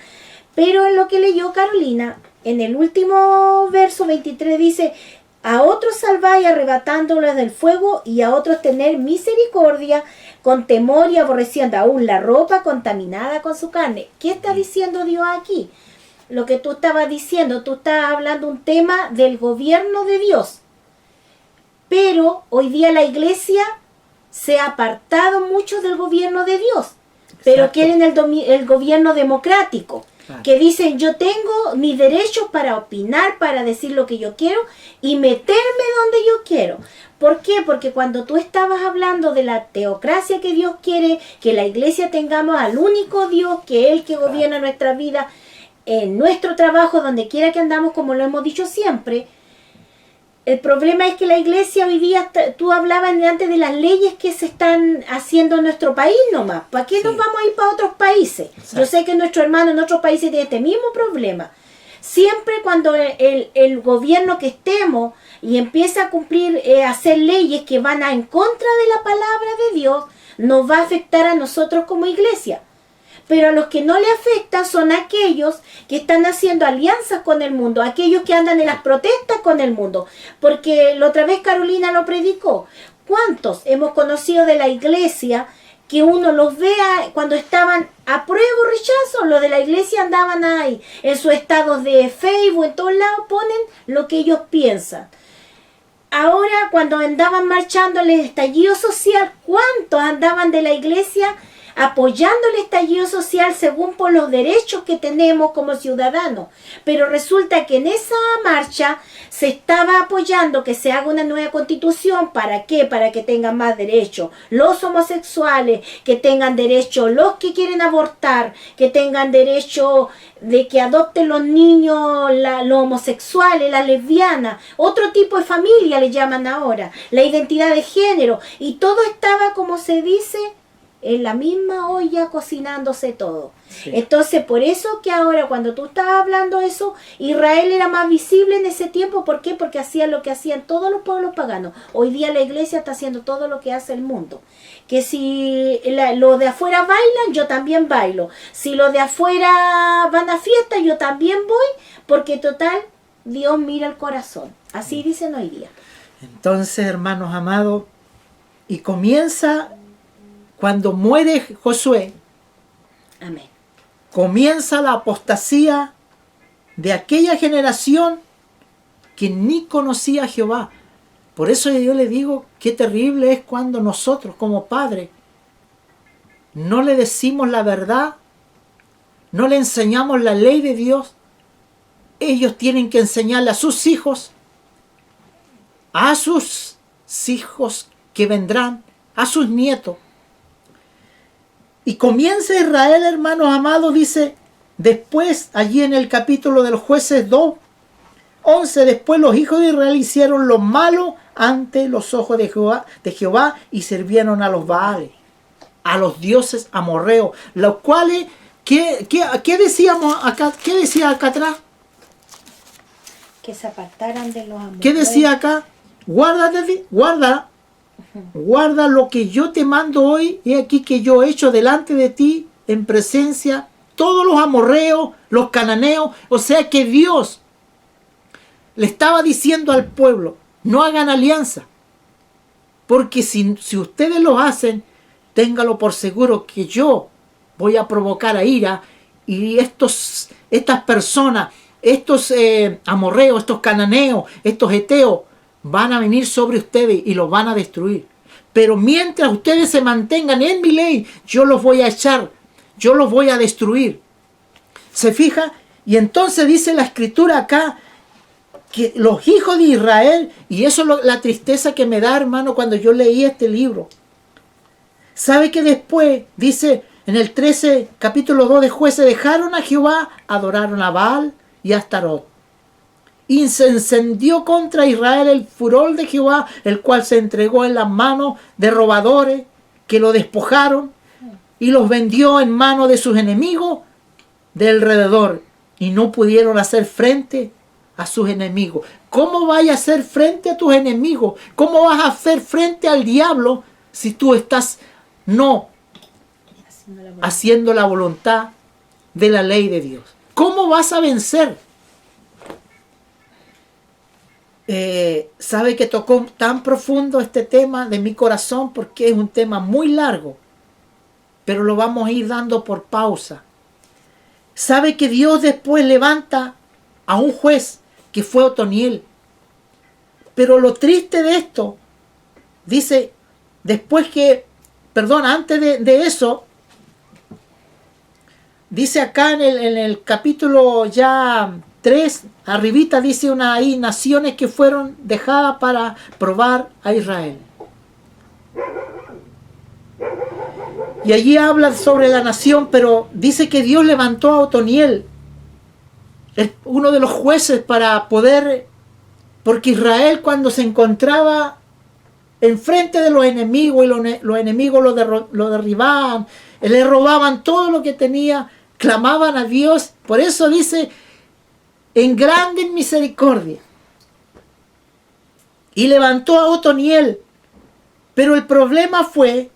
Pero en lo que leyó Carolina, en el último verso 23 dice, a otros salváis arrebatándolos del fuego y a otros tener misericordia con temor y aborreciendo aún la ropa contaminada con su carne. ¿Qué está diciendo Dios aquí? Lo que tú estabas diciendo, tú estás hablando un tema del gobierno de Dios. Pero hoy día la iglesia se ha apartado mucho del gobierno de Dios. Pero Exacto. quieren el gobierno democrático. Claro. Que dicen, yo tengo mis derechos para opinar, para decir lo que yo quiero y meterme donde yo quiero. ¿Por qué? Porque cuando tú estabas hablando de la teocracia que Dios quiere, que la iglesia tengamos al único Dios, que es el que gobierna nuestra vida, en nuestro trabajo, donde quiera que andamos, como lo hemos dicho siempre. El problema es que la iglesia hoy día, tú hablabas antes de las leyes que se están haciendo en nuestro país nomás. ¿Para qué nos vamos a ir para otros países? Exacto. Yo sé que nuestro hermano en otros países tiene este mismo problema. Siempre cuando el gobierno que estemos y empieza a cumplir, hacer leyes que van en contra de la palabra de Dios, nos va a afectar a nosotros como iglesia. Pero a los que no le afectan son aquellos que están haciendo alianzas con el mundo, aquellos que andan en las protestas con el mundo. Porque la otra vez Carolina lo predicó. ¿Cuántos hemos conocido de la iglesia que uno los vea cuando estaban a prueba o rechazo? Los de la iglesia andaban ahí, en sus estados de Facebook, en todos lados ponen lo que ellos piensan. Ahora cuando andaban marchando el estallido social, ¿cuántos andaban de la iglesia apoyando el estallido social según por los derechos que tenemos como ciudadanos? Pero resulta que en esa marcha se estaba apoyando que se haga una nueva constitución. ¿Para qué? Para que tengan más derechos los homosexuales, que tengan derecho los que quieren abortar, que tengan derecho de que adopten los niños, los homosexuales, las lesbianas, otro tipo de familia le llaman ahora, la identidad de género, y todo estaba, como se dice, en la misma olla cocinándose todo. Sí. Entonces, por eso que ahora cuando tú estabas hablando eso, Israel era más visible en ese tiempo. ¿Por qué? Porque hacía lo que hacían todos los pueblos paganos. Hoy día la iglesia está haciendo todo lo que hace el mundo. Que si los de afuera bailan, yo también bailo. Si los de afuera van a fiesta, yo también voy. Porque total, Dios mira el corazón. Así dicen hoy día. Entonces, hermanos amados, y comienza cuando muere Josué, Amén. comienza la apostasía de aquella generación que ni conocía a Jehová. Por eso yo le digo qué terrible es cuando nosotros como padres no le decimos la verdad, no le enseñamos la ley de Dios. Ellos tienen que enseñarle a sus hijos a sus hijos que vendrán, a sus nietos. Y comienza Israel, hermanos amados, dice, después, allí en el capítulo de los Jueces 2:11, después los hijos de Israel hicieron lo malo ante los ojos de Jehová y sirvieron a los Baales, a los dioses amorreos, los cuales, ¿qué decíamos acá? ¿Qué decía acá atrás? Que se apartaran de los amores. ¿Qué decía acá? Guarda lo que yo te mando hoy, y aquí que yo he hecho delante de ti en presencia todos los amorreos, los cananeos. O sea que Dios le estaba diciendo al pueblo, no hagan alianza, porque si ustedes lo hacen, téngalo por seguro que yo voy a provocar a ira, y estas personas, estos amorreos, estos cananeos, estos heteos, van a venir sobre ustedes y los van a destruir. Pero mientras ustedes se mantengan en mi ley, yo los voy a echar, yo los voy a destruir. ¿Se fija? Y entonces dice la escritura acá, que los hijos de Israel, y eso es la tristeza que me da, hermano, cuando yo leí este libro. ¿Sabe que después, dice en el 13, capítulo 2 de Jueces, dejaron a Jehová, adoraron a Baal y a Astarot? Y se encendió contra Israel el furor de Jehová, el cual se entregó en las manos de robadores que lo despojaron y los vendió en manos de sus enemigos de alrededor, y no pudieron hacer frente a sus enemigos. ¿Cómo vas a hacer frente a tus enemigos? ¿Cómo vas a hacer frente al diablo si tú estás no haciendo la voluntad de la ley de Dios? ¿Cómo vas a vencer? Sabe que tocó tan profundo este tema de mi corazón, porque es un tema muy largo, pero lo vamos a ir dando por pausa. Sabe que Dios después levanta a un juez que fue Otoniel, pero lo triste de esto, dice, después que, perdón, antes de eso, dice acá en el capítulo ya 3, arribita, dice ahí naciones que fueron dejadas para probar a Israel. Y allí habla sobre la nación, pero dice que Dios levantó a Otoniel, uno de los jueces, para poder, porque Israel cuando se encontraba enfrente de los enemigos, y los enemigos lo derribaban, le robaban todo lo que tenía, clamaban a Dios. Por eso dice, en grande misericordia, y levantó a Otoniel. Pero el problema fue,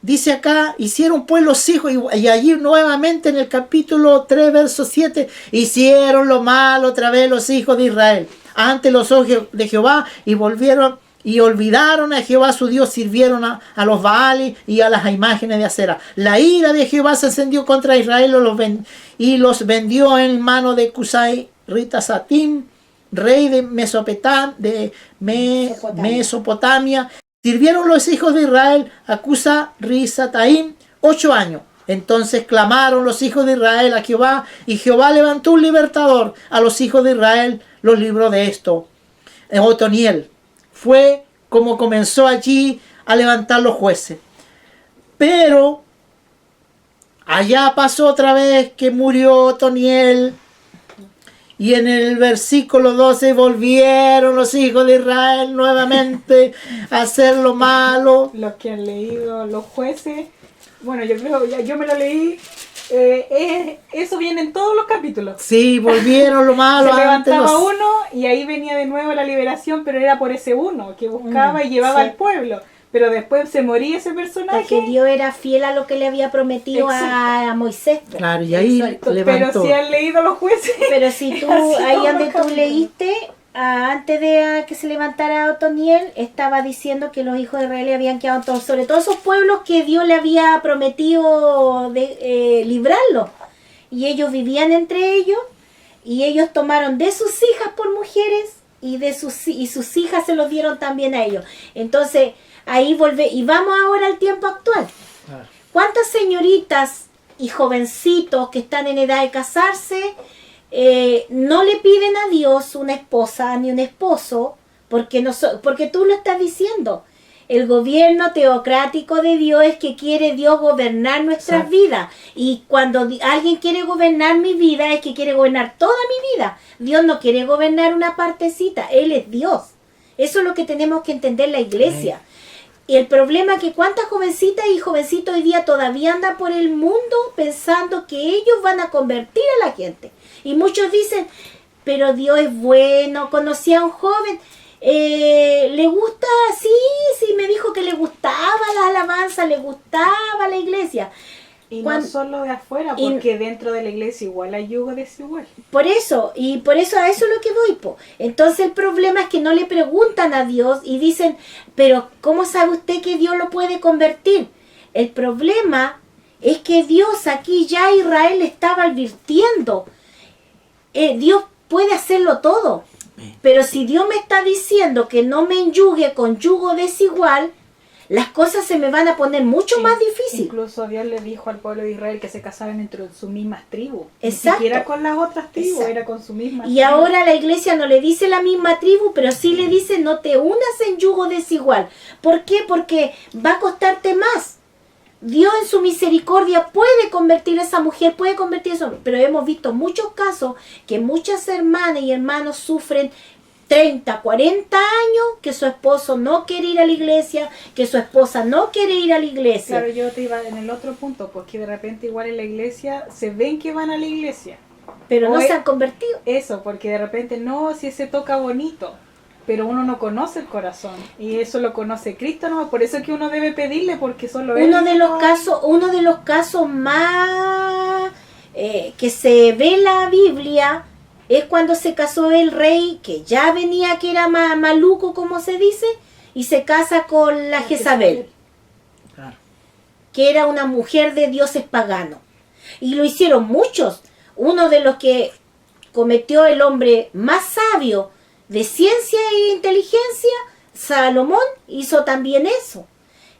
dice acá, hicieron pues los hijos, y allí nuevamente en el capítulo 3, verso 7, hicieron lo malo otra vez los hijos de Israel ante los ojos de Jehová, y volvieron y olvidaron a Jehová su Dios, sirvieron a los Baales y a las imágenes de acera. La ira de Jehová se encendió contra Israel y los vendió en mano de Cusai Ritasatim, rey de Mesopotamia. Sirvieron los hijos de Israel a Cusa Risataim 8 años. Entonces clamaron los hijos de Israel a Jehová, y Jehová levantó un libertador a los hijos de Israel, los libró de esto. Otoniel fue como comenzó allí a levantar los jueces. Pero allá pasó otra vez que murió Otoniel, y en el versículo 12 volvieron los hijos de Israel nuevamente a hacer lo malo. Los que han leído los jueces, bueno, yo creo, yo me lo leí, eso viene en todos los capítulos. Sí, volvieron lo malo. Se levantaba uno y ahí venía de nuevo la liberación, pero era por ese uno que buscaba y llevaba al pueblo. Pero después se moría ese personaje. Porque Dios era fiel a lo que le había prometido a Moisés. Claro, y ahí levantó. Pero si han leído los jueces. Pero si tú, ahí donde tú leíste, antes de que se levantara Otoniel, estaba diciendo que los hijos de Israel habían quedado todos, sobre todo esos pueblos que Dios le había prometido librarlos. Y ellos vivían entre ellos, y ellos tomaron de sus hijas por mujeres, y sus hijas se los dieron también a ellos. Entonces, ahí y vamos ahora al tiempo actual. ¿Cuántas señoritas y jovencitos que están en edad de casarse no le piden a Dios una esposa ni un esposo Porque tú lo estás diciendo. El gobierno teocrático de Dios es que quiere Dios gobernar nuestras vidas. Y cuando alguien quiere gobernar mi vida, es que quiere gobernar toda mi vida. Dios no quiere gobernar una partecita, Él es Dios. Eso es lo que tenemos que entender la iglesia. Y el problema es que cuántas jovencitas y jovencitos hoy día todavía andan por el mundo pensando que ellos van a convertir a la gente. Y muchos dicen, pero Dios es bueno. Conocí a un joven, le gusta, sí, me dijo que le gustaba la alabanza, le gustaba la iglesia. Y no solo de afuera, porque dentro de la iglesia igual hay yugo desigual. Por eso a eso es lo que voy, po. Entonces el problema es que no le preguntan a Dios y dicen, pero ¿cómo sabe usted que Dios lo puede convertir? El problema es que Dios aquí ya Israel estaba advirtiendo. Dios puede hacerlo todo. Pero si Dios me está diciendo que no me enyugue con yugo desigual, las cosas se me van a poner mucho más difíciles. Incluso Dios le dijo al pueblo de Israel que se casaban entre sus mismas tribus. Exacto. Ni siquiera con las otras tribus, Exacto. era con su misma Y tribu. ahora la iglesia no le dice la misma tribu, pero sí le dice no te unas en yugo desigual. ¿Por qué? Porque va a costarte más. Dios en su misericordia puede convertir a esa mujer, puede convertir a ese hombre. Pero hemos visto muchos casos que muchas hermanas y hermanos sufren 30, 40 años que su esposo no quiere ir a la iglesia, que su esposa no quiere ir a la iglesia. Claro, yo te iba en el otro punto, porque de repente igual en la iglesia se ven que van a la iglesia. Pero no se han convertido. Eso, porque de repente no, si se toca bonito, pero uno no conoce el corazón. Y eso lo conoce Cristo, ¿no? Por eso es que uno debe pedirle, porque solo Él... Uno de los casos más que se ve en la Biblia es cuando se casó el rey, que ya venía, que era maluco, como se dice, y se casa con la Jezabel, Claro. que era una mujer de dioses paganos. Y lo hicieron muchos. Uno de los que cometió el hombre más sabio de ciencia e inteligencia, Salomón, hizo también eso.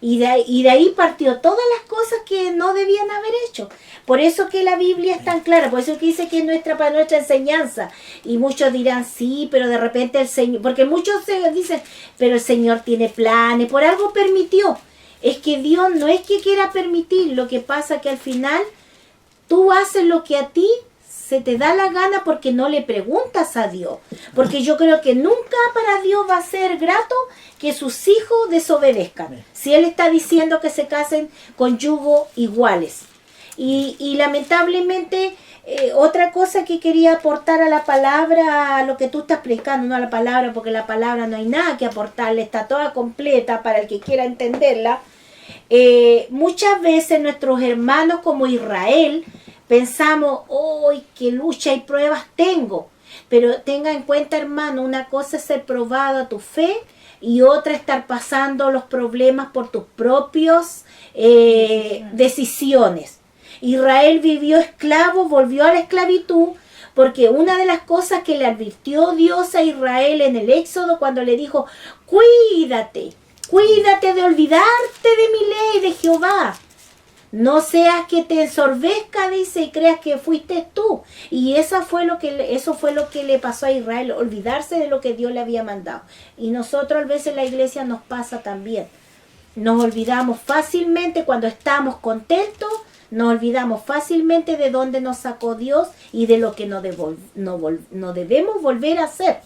Y de ahí partió todas las cosas que no debían haber hecho. Por eso que la Biblia es tan clara, por eso que dice que es para nuestra enseñanza. Y muchos dirán, sí, pero de repente el Señor, porque muchos dicen, pero el Señor tiene planes, por algo permitió. Es que Dios no es que quiera permitir, lo que pasa que al final tú haces lo que a ti se te da la gana porque no le preguntas a Dios. Porque yo creo que nunca para Dios va a ser grato que sus hijos desobedezcan. Si Él está diciendo que se casen con yugo iguales. Y lamentablemente, otra cosa que quería aportar a la palabra, a lo que tú estás explicando, no a la palabra, porque la palabra no hay nada que aportarle, está toda completa para el que quiera entenderla. Muchas veces nuestros hermanos como Israel pensamos, ¡ay, qué lucha y pruebas tengo! Pero tenga en cuenta, hermano, una cosa es ser probado a tu fe y otra estar pasando los problemas por tus propios decisiones. Israel vivió esclavo, volvió a la esclavitud, porque una de las cosas que le advirtió Dios a Israel en el Éxodo cuando le dijo, cuídate de olvidarte de mi ley, de Jehová. No seas que te ensorbezca, dice, y creas que fuiste tú. Y eso fue lo que le pasó a Israel, olvidarse de lo que Dios le había mandado. Y nosotros a veces en la iglesia nos pasa también. Nos olvidamos fácilmente cuando estamos contentos, nos olvidamos fácilmente de dónde nos sacó Dios y de lo que no debemos volver a hacer.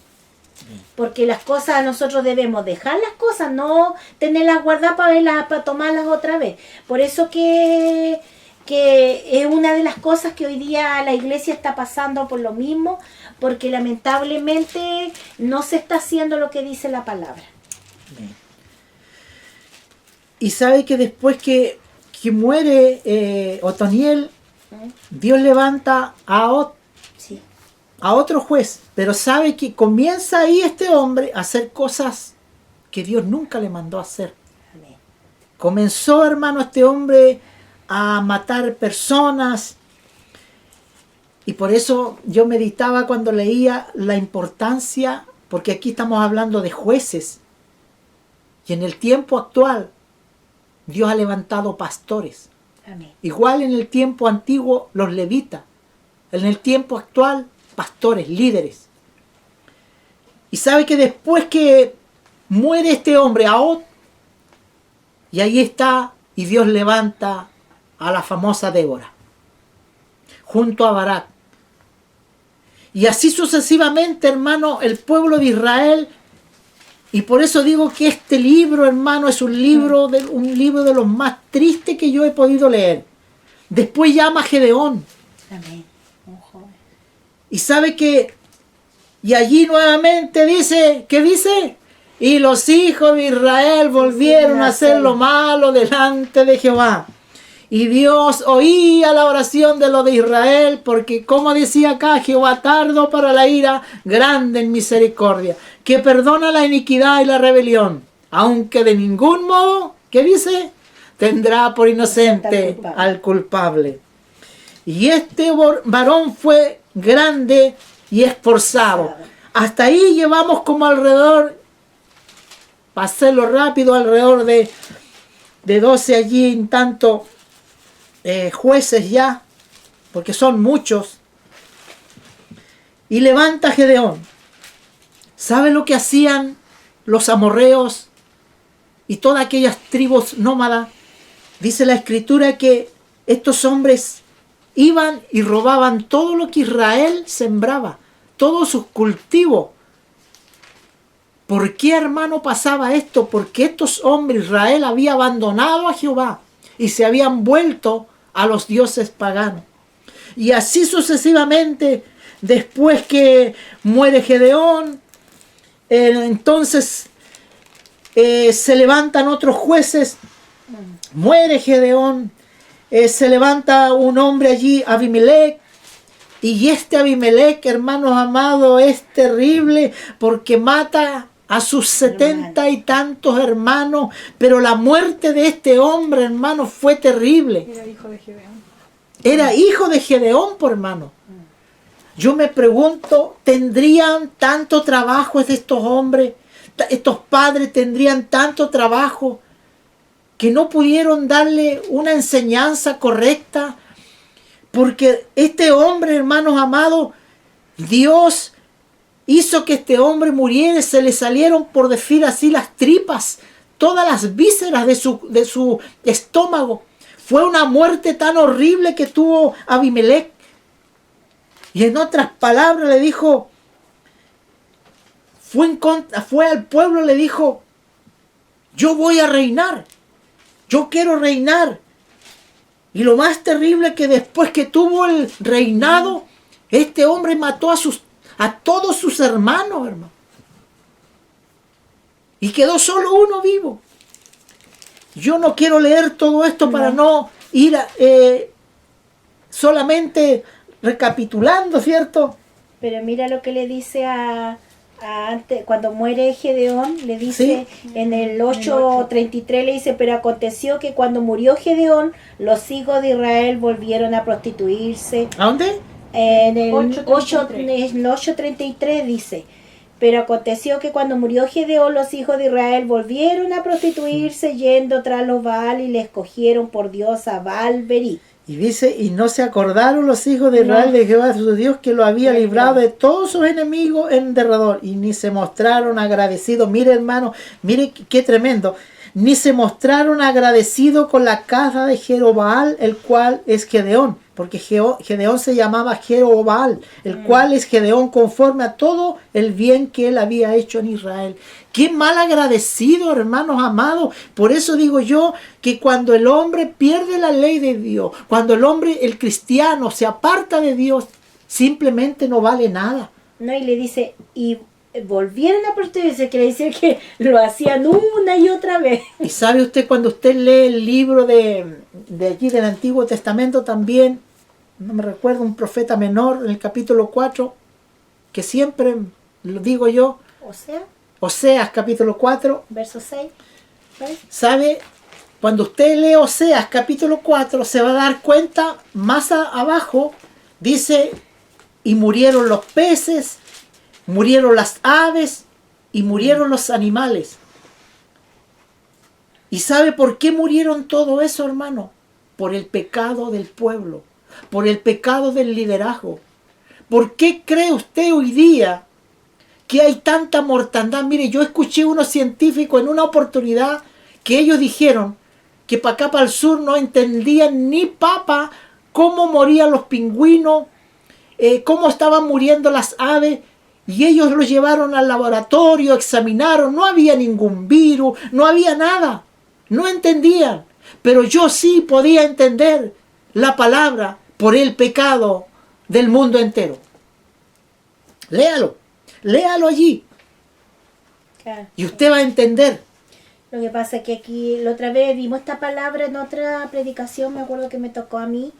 Porque las cosas nosotros debemos dejar las cosas, no tenerlas guardadas para tomarlas otra vez. Por eso que es una de las cosas que hoy día la iglesia está pasando por lo mismo, porque lamentablemente no se está haciendo lo que dice la palabra. Y sabe que después que muere Otoniel, Dios levanta a otro juez, pero sabe que comienza ahí este hombre a hacer cosas que Dios nunca le mandó a hacer. Amén. Comenzó, hermano, este hombre a matar personas, y por eso yo meditaba cuando leía la importancia, porque aquí estamos hablando de jueces, y en el tiempo actual Dios ha levantado pastores. Amén. Igual en el tiempo antiguo los levitas, en el tiempo actual pastores, líderes. Y sabe que después que muere este hombre, Ahod, y ahí está, y Dios levanta a la famosa Débora, junto a Barak. Y así sucesivamente, hermano, el pueblo de Israel. Y por eso digo que este libro, hermano, es un libro de los más tristes que yo he podido leer. Después llama a Gedeón. Amén. Un joven. Y sabe que, y allí nuevamente dice, ¿qué dice? Y los hijos de Israel volvieron a hacer lo malo delante de Jehová. Y Dios oía la oración de los de Israel, porque como decía acá, Jehová tardo para la ira, grande en misericordia, que perdona la iniquidad y la rebelión, aunque de ningún modo, ¿qué dice? Tendrá por inocente al culpable. Y este varón fue grande y esforzado. Hasta ahí llevamos como alrededor, para hacerlo rápido, alrededor de 12 allí en tanto jueces ya, porque son muchos. Y levanta Gedeón. ¿Sabe lo que hacían los amorreos y todas aquellas tribus nómadas? Dice la escritura que estos hombres iban y robaban todo lo que Israel sembraba, todos sus cultivos. ¿Por qué, hermano, pasaba esto? Porque estos hombres, Israel, había abandonado a Jehová y se habían vuelto a los dioses paganos. Y así sucesivamente, después que muere Gedeón, entonces se levantan otros jueces, muere Gedeón, se levanta un hombre allí, Abimelech, y este Abimelech, hermanos amados, es terrible porque mata a sus 70 y tantos hermanos, pero la muerte de este hombre, hermano, fue terrible. Era hijo de Gedeón. Era hijo de Gedeón, por hermano. Yo me pregunto, ¿tendrían tanto trabajo estos hombres? Estos padres tendrían tanto trabajo que no pudieron darle una enseñanza correcta, porque este hombre, hermanos amados, Dios hizo que este hombre muriera, se le salieron, por decir así, las tripas, todas las vísceras de su estómago. Fue una muerte tan horrible que tuvo Abimelech. Y en otras palabras le dijo, fue al pueblo, le dijo, yo voy a reinar, yo quiero reinar. Y lo más terrible es que después que tuvo el reinado, este hombre mató a todos sus hermanos, hermano. Y quedó solo uno vivo. Yo no quiero leer todo esto para no ir solamente recapitulando, ¿cierto? Pero mira lo que le dice antes, cuando muere Gedeón, le dice en el 8:33, le dice, pero aconteció que cuando murió Gedeón, los hijos de Israel volvieron a prostituirse. ¿A dónde? En el 8:33. 8:33 dice, pero aconteció que cuando murió Gedeón, los hijos de Israel volvieron a prostituirse yendo tras los Baal y le escogieron por Dios a Baal-Berit. Y dice, y no se acordaron los hijos de Israel de Jehová su Dios, que lo había librado de todos sus enemigos en derredor, y ni se mostraron agradecidos. Mire, hermano, mire qué tremendo. Ni se mostraron agradecidos con la casa de Jerobaal, el cual es Gedeón, porque Gedeón se llamaba Jerobaal, el cual es Gedeón conforme a todo el bien que él había hecho en Israel. Qué mal agradecido, hermanos amados. Por eso digo yo que cuando el hombre pierde la ley de Dios, cuando el hombre, el cristiano, se aparta de Dios, simplemente no vale nada. No, y le dice, y volvieron a prostituirse, quiere decir que lo hacían una y otra vez. Y sabe usted, cuando usted lee el libro de allí del Antiguo Testamento también, no me recuerdo, un profeta menor, en el capítulo 4, que siempre lo digo yo, Oseas capítulo 4, verso 6, ¿ves? ¿sabe? Cuando usted lee Oseas capítulo 4, se va a dar cuenta, más abajo, dice, y murieron los peces, murieron las aves y murieron los animales. ¿Y sabe por qué murieron todo eso, hermano? Por el pecado del pueblo, por el pecado del liderazgo. ¿Por qué cree usted hoy día qué hay tanta mortandad? Mire, yo escuché unos científicos en una oportunidad que ellos dijeron que para acá, para el sur, no entendían ni papa cómo morían los pingüinos, cómo estaban muriendo las aves, y ellos lo llevaron al laboratorio, examinaron, no había ningún virus, no había nada, no entendían, pero yo sí podía entender la palabra por el pecado del mundo entero. Léalo, léalo allí, Claro. y usted va a entender. Lo que pasa es que aquí la otra vez vimos esta palabra en otra predicación, me acuerdo que me tocó a mí.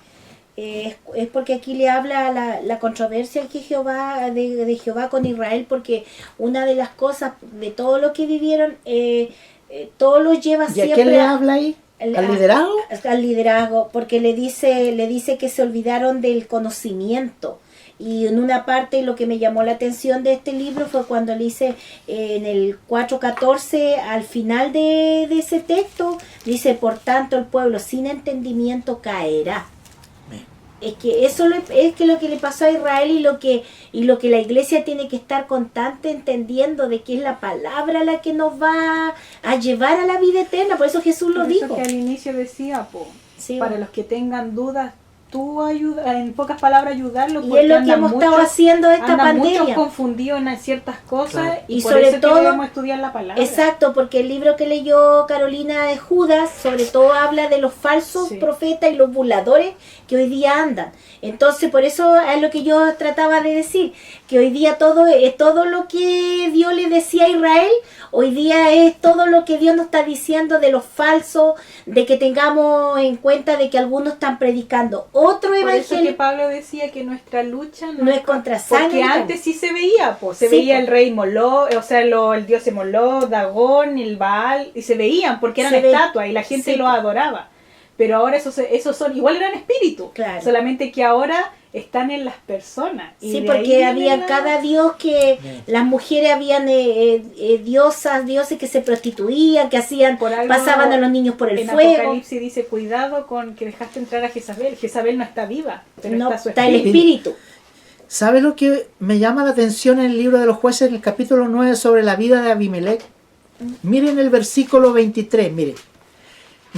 Es porque aquí le habla la controversia que Jehová de Jehová con Israel, porque una de las cosas de todo lo que vivieron, todo lo lleva ¿Y a siempre qué le habla ahí? ¿Al liderazgo? al liderazgo, porque le dice que se olvidaron del conocimiento. Y en una parte lo que me llamó la atención de este libro fue cuando le dice en el 4:14, al final de ese texto, dice, por tanto el pueblo sin entendimiento caerá. Es que eso es que lo que le pasó a Israel y lo que la iglesia tiene que estar constante entendiendo de que es la palabra la que nos va a llevar a la vida eterna. Por eso Jesús lo Por eso dijo. que al inicio decía, Sí, para los que tengan dudas, tú ayuda, en pocas palabras ayudarlos, y es lo que hemos estado haciendo esta andan muchos pandemia. confundidos en ciertas cosas, Claro. y Y por sobre eso todo- que debemos estudiar la palabra. Exacto, porque el libro que leyó Carolina de Judas, sobre todo habla de los falsos Sí. profetas y los burladores que hoy día andan. Entonces, por eso es lo que yo trataba de decir, que hoy día todo lo que Dios le decía a Israel, hoy día es todo lo que Dios nos está diciendo de los falsos, de que tengamos en cuenta de que algunos están predicando otro Por eso que evangelio. Pablo decía que nuestra lucha No es contra sangre porque ni carne. antes sí se veía, se Sí, veía po. el rey Moloch, o sea, el dios de Moloch, Dagón, el Baal, y se veían porque eran Se ve. estatuas y la gente Sí, los po. adoraba. Pero ahora esos son, igual eran espíritus, Claro. solamente que ahora están en las personas. Y Sí, de porque ahí había viene cada dios que las mujeres habían dioses que se prostituían, que hacían, Por algo pasaban a los niños por el en fuego. Apocalipsis dice, cuidado con que dejaste entrar a Jezabel. Jezabel no está viva, pero No, está su está el espíritu. espíritu. ¿Sabe lo que me llama la atención en el libro de los jueces, en el capítulo 9, sobre la vida de Abimelech? Miren el versículo 23, miren.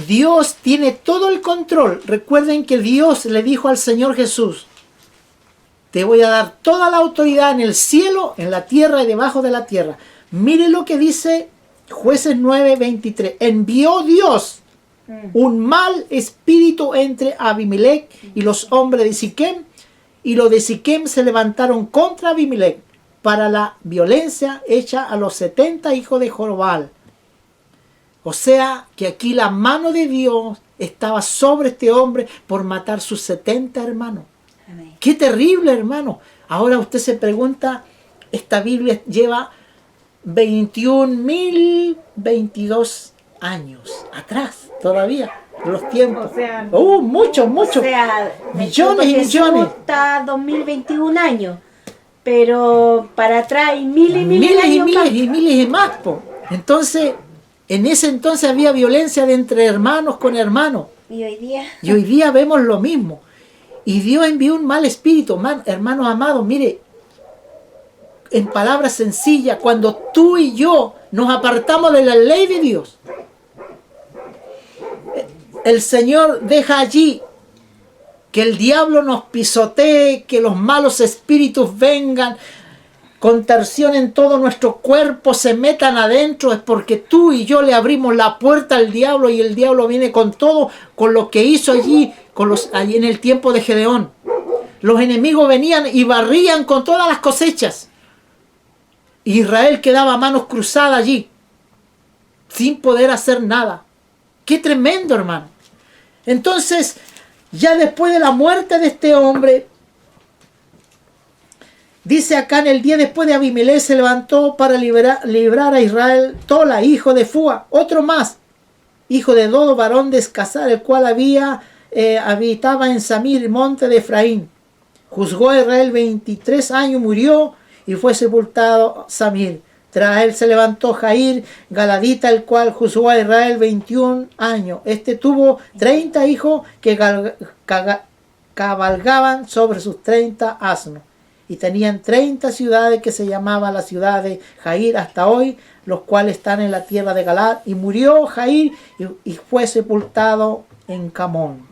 Dios tiene todo el control. Recuerden que Dios le dijo al Señor Jesús, te voy a dar toda la autoridad en el cielo, en la tierra y debajo de la tierra. Miren lo que dice Jueces 9, 23. Envió Dios un mal espíritu entre Abimelech y los hombres de Siquem, y los de Siquem se levantaron contra Abimelech para la violencia hecha a los 70 hijos de Jorobal. O sea que aquí la mano de Dios estaba sobre este hombre por matar sus 70 hermanos. Amén. ¡Qué terrible, hermano! Ahora usted se pregunta, esta Biblia lleva 21.022 años atrás todavía, los tiempos. O sea, Muchos. O sea, Millones y Jesús millones. está 2021 años, pero para atrás hay miles y miles de años más. y miles y más, po. Entonces, en ese entonces había violencia de entre hermanos con hermanos. Y hoy día, Y hoy día vemos lo mismo. Y Dios envió un mal espíritu. Hermanos amados, mire, en palabras sencillas, cuando tú y yo nos apartamos de la ley de Dios, el Señor deja allí que el diablo nos pisotee, que los malos espíritus vengan, contorsión en todo nuestro cuerpo, se metan adentro, es porque tú y yo le abrimos la puerta al diablo, y el diablo viene con todo, con lo que hizo allí en el tiempo de Gedeón. Los enemigos venían y barrían con todas las cosechas. Israel quedaba a manos cruzadas allí, sin poder hacer nada. ¡Qué tremendo, hermano! Entonces, ya después de la muerte de este hombre, dice acá, en el día después de Abimelech se levantó para librar a Israel Tola, hijo de Fua, otro más, hijo de Dodo, varón de Escazar, el cual habitaba en Samir, monte de Efraín. Juzgó a Israel 23 años, murió y fue sepultado Samir. Tras él se levantó Jair, Galadita, el cual juzgó a Israel 21 años. Este tuvo 30 hijos que cabalgaban sobre sus 30 asnos. y tenían 30 ciudades que se llamaba la ciudad de Jair hasta hoy, los cuales están en la tierra de Galaad. Y murió Jair y fue sepultado en Camón.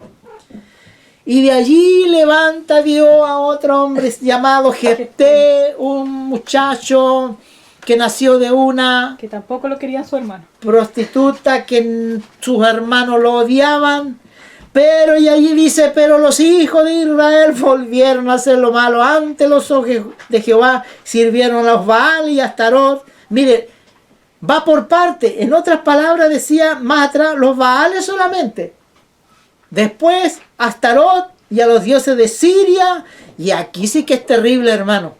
Y de allí levanta Dios a otro hombre llamado Jefté, un muchacho que nació de una Que tampoco lo quería su hermano. prostituta que sus hermanos lo odiaban. Pero y allí dice, pero los hijos de Israel volvieron a hacer lo malo ante los ojos de Jehová, sirvieron a los Baal y a Astarot. Mire, va por parte. En otras palabras decía más atrás, los Baales solamente. Después Astarot y a los dioses de Siria. Y aquí sí que es terrible, hermano.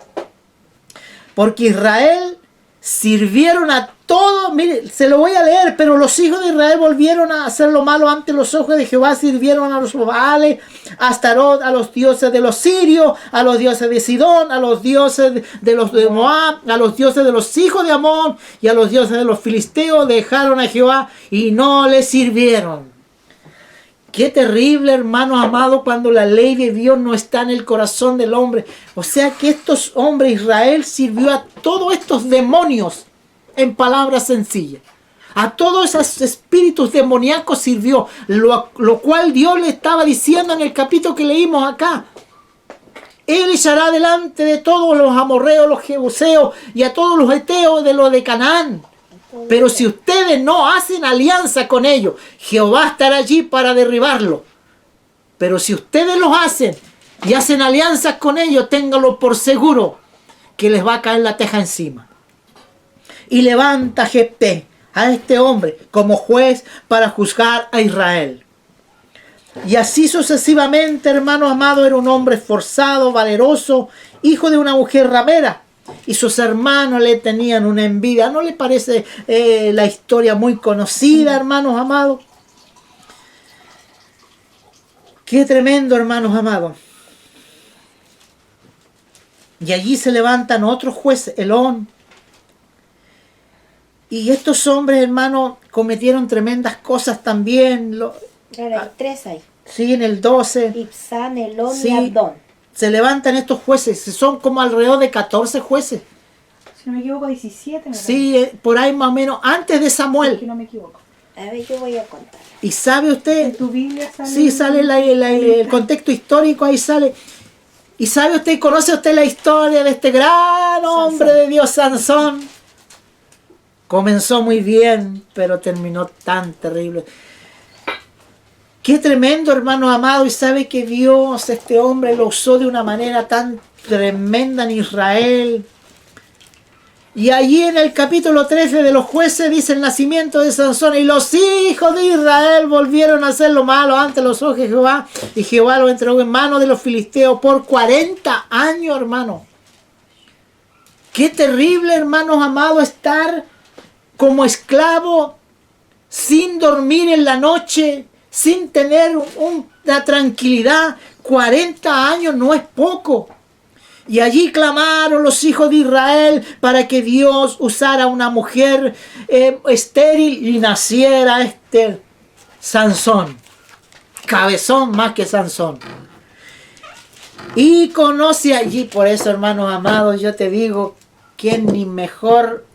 Porque Israel sirvieron a todos, mire, se lo voy a leer, pero los hijos de Israel volvieron a hacer lo malo ante los ojos de Jehová, sirvieron a los Baales, a Astarot, a los dioses de los sirios, a los dioses de Sidón, a los dioses de los de Moab, a los dioses de los hijos de Amón y a los dioses de los filisteos, dejaron a Jehová y no le sirvieron. Qué terrible, hermanos amados, cuando la ley de Dios no está en el corazón del hombre. O sea que estos hombres, Israel sirvió a todos estos demonios, en palabras sencillas. A todos esos espíritus demoníacos sirvió, lo cual Dios le estaba diciendo en el capítulo que leímos acá. Él echará delante de todos los amorreos, los jebuseos y a todos los heteos de los de Canaán. Pero si ustedes no hacen alianza con ellos, Jehová estará allí para derribarlo. Pero si ustedes los hacen y hacen alianzas con ellos, ténganlo por seguro que les va a caer la teja encima. Y levanta Jefté a este hombre como juez para juzgar a Israel. Y así sucesivamente, hermano amado, era un hombre esforzado, valeroso, hijo de una mujer ramera. Y sus hermanos le tenían una envidia. ¿No le parece la historia muy conocida, hermanos amados? Qué tremendo, hermanos amados. Y allí se levantan otros jueces, Elón. Y estos hombres, hermanos, cometieron tremendas cosas también. Claro, hay 3 ahí. Sí, en el 12. Ibsán, Elón Sí. y Abdón. Se levantan estos jueces. Son como alrededor de 14 jueces. Si no me equivoco, 17. me Sí, por ahí más o menos, antes de parece. Si Samuel. no me equivoco. A ver, yo voy a contar. Y sabe En usted, tu Biblia sale. sí sale el contexto histórico, ahí sale. Y sabe usted, conoce usted la historia de este gran hombre de Dios, Sansón. Comenzó muy bien, pero terminó tan terrible. Qué tremendo, hermano amado. Y sabe que Dios, este hombre, lo usó de una manera tan tremenda en Israel. Y allí en el capítulo 13 de los jueces dice el nacimiento de Sansón. Y los hijos de Israel volvieron a hacer lo malo ante los ojos de Jehová. Y Jehová lo entregó en manos de los filisteos por 40 años, hermano. Qué terrible, hermanos amados, estar como esclavo, sin dormir en la noche, sin tener una tranquilidad. 40 años no es poco. Y allí clamaron los hijos de Israel para que Dios usara una mujer estéril y naciera este Sansón. Cabezón más que Sansón. Y conoce allí, por eso, hermanos amados, yo te digo, ¿quién ni mejor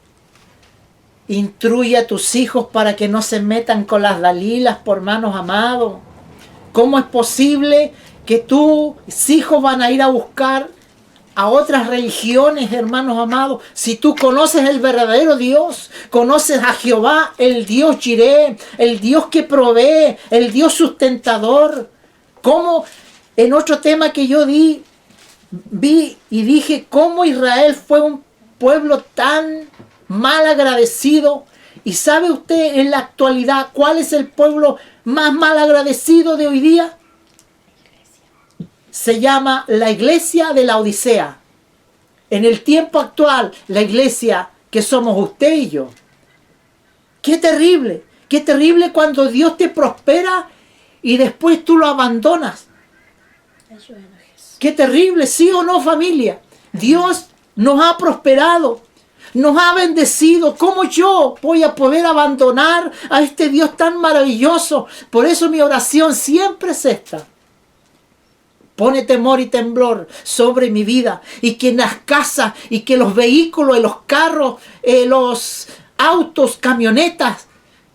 instruye a tus hijos para que no se metan con las Dalilas, por hermanos amados? ¿Cómo es posible que tus hijos van a ir a buscar a otras religiones, hermanos amados? Si tú conoces el verdadero Dios, conoces a Jehová, el Dios Jireh, el Dios que provee, el Dios sustentador. Como en otro tema que yo vi y dije cómo Israel fue un pueblo tan mal agradecido. Y sabe usted en la actualidad cuál es el pueblo más mal agradecido de hoy día. Se llama la iglesia de la Odisea. En el tiempo actual, la iglesia que somos usted y yo. Qué terrible cuando Dios te prospera y después tú lo abandonas. Qué terrible, ¿sí o no, familia? Dios nos ha prosperado, nos ha bendecido. ¿Cómo yo voy a poder abandonar a este Dios tan maravilloso? Por eso mi oración siempre es esta. Pone temor y temblor sobre mi vida, y que en las casas, y que los vehículos, los carros, los autos, camionetas,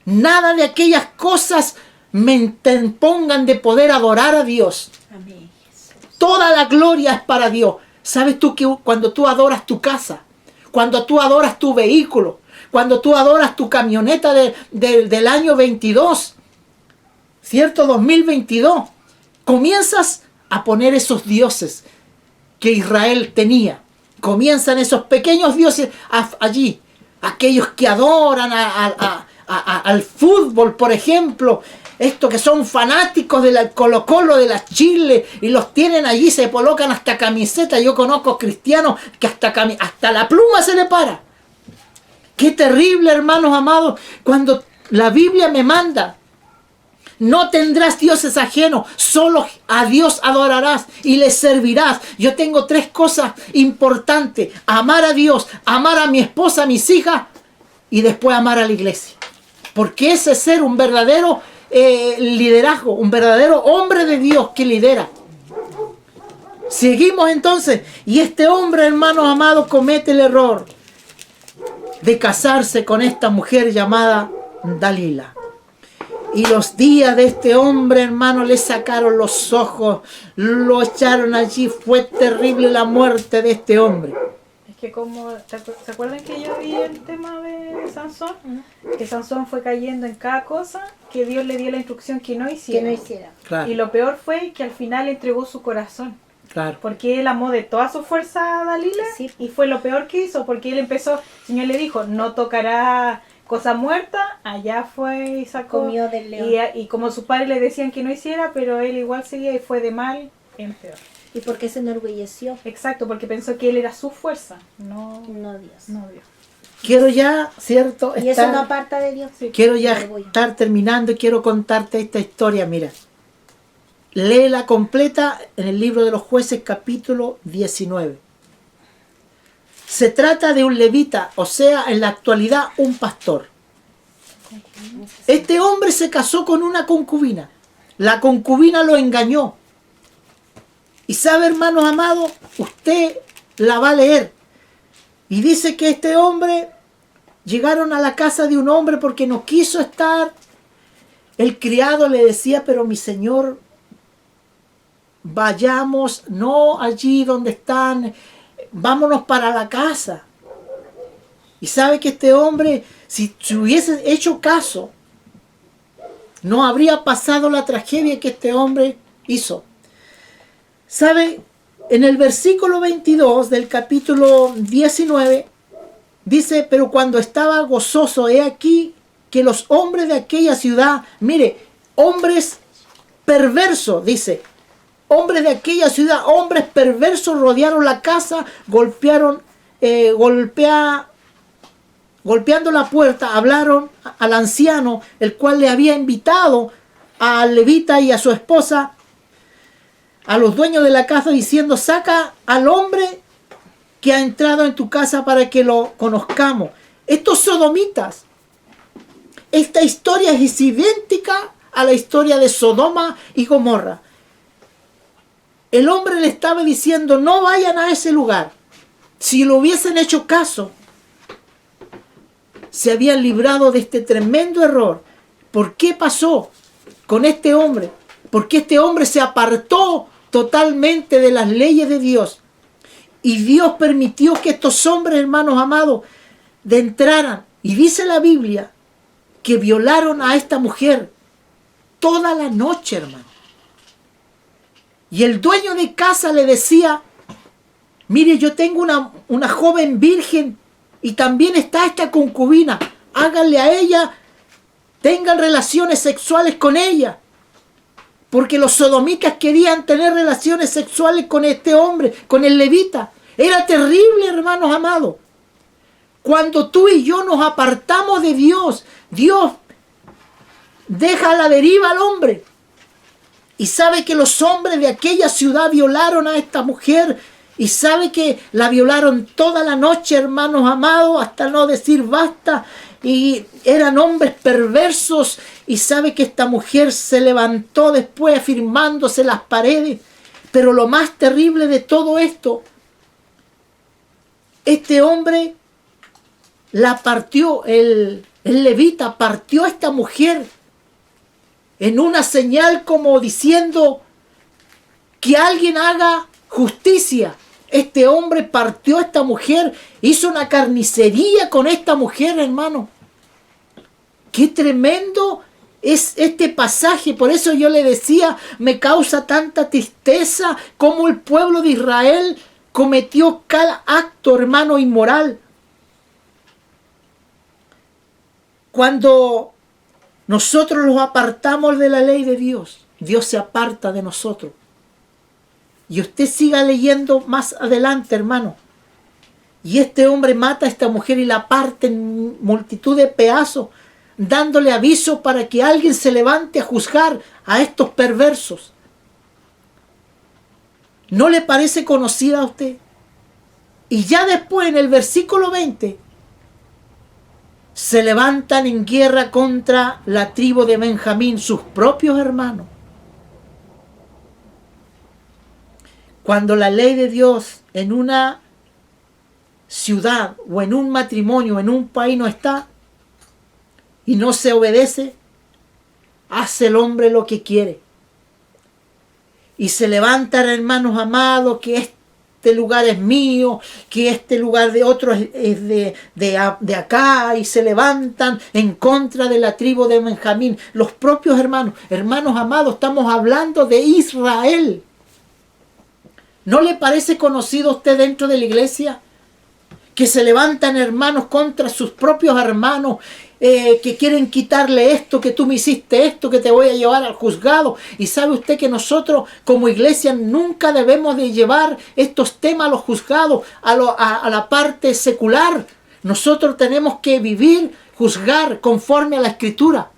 nada de aquellas cosas me interpongan de poder adorar a Dios. Amén, Jesús. Toda la gloria es para Dios. ¿Sabes tú que cuando tú adoras tu casa, cuando tú adoras tu vehículo, cuando tú adoras tu camioneta del año 22, ¿cierto? 2022, comienzas a poner esos dioses que Israel tenía. Comienzan esos pequeños dioses allí. Aquellos que adoran al fútbol, por ejemplo. Estos que son fanáticos del Colo-Colo, de la Chile, y los tienen allí, se colocan hasta camiseta. Yo conozco cristianos que hasta la pluma se le para. Qué terrible, hermanos amados, cuando la Biblia me manda: no tendrás dioses ajenos, solo a Dios adorarás y le servirás. Yo tengo 3 cosas importantes: amar a Dios, amar a mi esposa, a mis hijas, y después amar a la iglesia. Porque ese es ser un verdadero liderazgo, un verdadero hombre de Dios que lidera. Seguimos entonces, y este hombre, hermanos amados, comete el error de casarse con esta mujer llamada Dalila. Y los días de este hombre, hermano, le sacaron los ojos, lo echaron allí. Fue terrible la muerte de este hombre. Es que como, ¿se acuerdan que yo vi el tema de Sansón? Que Sansón fue cayendo en cada cosa que Dios le dio la instrucción que no hiciera. Que no hiciera. Claro, Y lo peor fue que al final entregó su corazón. claro. Porque él amó de toda su fuerza a Dalila. Sí. Y fue lo peor que hizo. Porque él empezó, el Señor le dijo, no tocará cosa muerta. Allá fue y sacó. Comió del león. Y como sus padres le decían que no hiciera, pero él igual seguía y fue de mal en peor. ¿Y por qué se enorgulleció? Exacto, porque pensó que él era su fuerza, no, No Dios. no Dios. Quiero ya, ¿cierto? Y eso no aparta de Dios. Sí. Quiero ya El orgullo. estar terminando y quiero contarte esta historia. Mira, léela completa en el libro de los Jueces, capítulo 19. Se trata de un levita, o sea, en la actualidad un pastor. Este hombre se casó con una concubina. La concubina lo engañó. Y sabe, hermanos amados, usted la va a leer. Y dice que este hombre llegaron a la casa de un hombre porque no quiso estar. El criado le decía: pero mi señor, vayamos, no allí donde están, vámonos para la casa. Y sabe que este hombre, si hubiese hecho caso, no habría pasado la tragedia que este hombre hizo. ¿Sabe? En el versículo 22 del capítulo 19 dice: pero cuando estaba gozoso, he aquí que los hombres de aquella ciudad, mire, hombres perversos, dice, hombres de aquella ciudad, hombres perversos rodearon la casa, golpeando la puerta, hablaron al anciano, el cual le había invitado al levita y a su esposa, a los dueños de la casa, diciendo: saca al hombre que ha entrado en tu casa para que lo conozcamos. Estos sodomitas, esta historia es idéntica a la historia de Sodoma y Gomorra. El hombre le estaba diciendo: no vayan a ese lugar. Si lo hubiesen hecho caso, se habían librado de este tremendo error. ¿Por qué pasó con este hombre? Porque este hombre se apartó totalmente de las leyes de Dios. Y Dios permitió que estos hombres, hermanos amados, entraran. Y dice la Biblia que violaron a esta mujer toda la noche, hermano. Y el dueño de casa le decía: mire, yo tengo una joven virgen y también está esta concubina. Háganle a ella, tengan relaciones sexuales con ella. Porque los sodomitas querían tener relaciones sexuales con este hombre, con el levita. Era terrible, hermanos amados. Cuando tú y yo nos apartamos de Dios, Dios deja a la deriva al hombre. Y sabe que los hombres de aquella ciudad violaron a esta mujer. Y sabe que la violaron toda la noche, hermanos amados, hasta no decir basta. Y eran hombres perversos. Y sabe que esta mujer se levantó después afirmándose las paredes. Pero lo más terrible de todo esto, este hombre la partió, el levita partió a esta mujer en una señal como diciendo que alguien haga justicia. Este hombre partió a esta mujer, hizo una carnicería con esta mujer, hermano. Qué tremendo es este pasaje. Por eso yo le decía, me causa tanta tristeza cómo el pueblo de Israel cometió cada acto, hermano, inmoral. Cuando nosotros los apartamos de la ley de Dios, Dios se aparta de nosotros. Y usted siga leyendo más adelante, hermano. Y este hombre mata a esta mujer y la parte en multitud de pedazos, dándole aviso para que alguien se levante a juzgar a estos perversos. ¿No le parece conocida a usted? Y ya después, en el versículo 20, se levantan en guerra contra la tribu de Benjamín, sus propios hermanos. Cuando la ley de Dios en una ciudad o en un matrimonio, en un país no está y no se obedece, hace el hombre lo que quiere. Y se levantan, hermanos amados, que este lugar es mío, que este lugar de otro es de acá, y se levantan en contra de la tribu de Benjamín. Los propios hermanos, hermanos amados, estamos hablando de Israel. ¿No le parece conocido a usted dentro de la iglesia que se levantan hermanos contra sus propios hermanos, que quieren quitarle esto, que tú me hiciste esto, que te voy a llevar al juzgado? Y sabe usted que nosotros como iglesia nunca debemos de llevar estos temas a los juzgados, a la parte secular. Nosotros tenemos que vivir, juzgar conforme a la Escritura.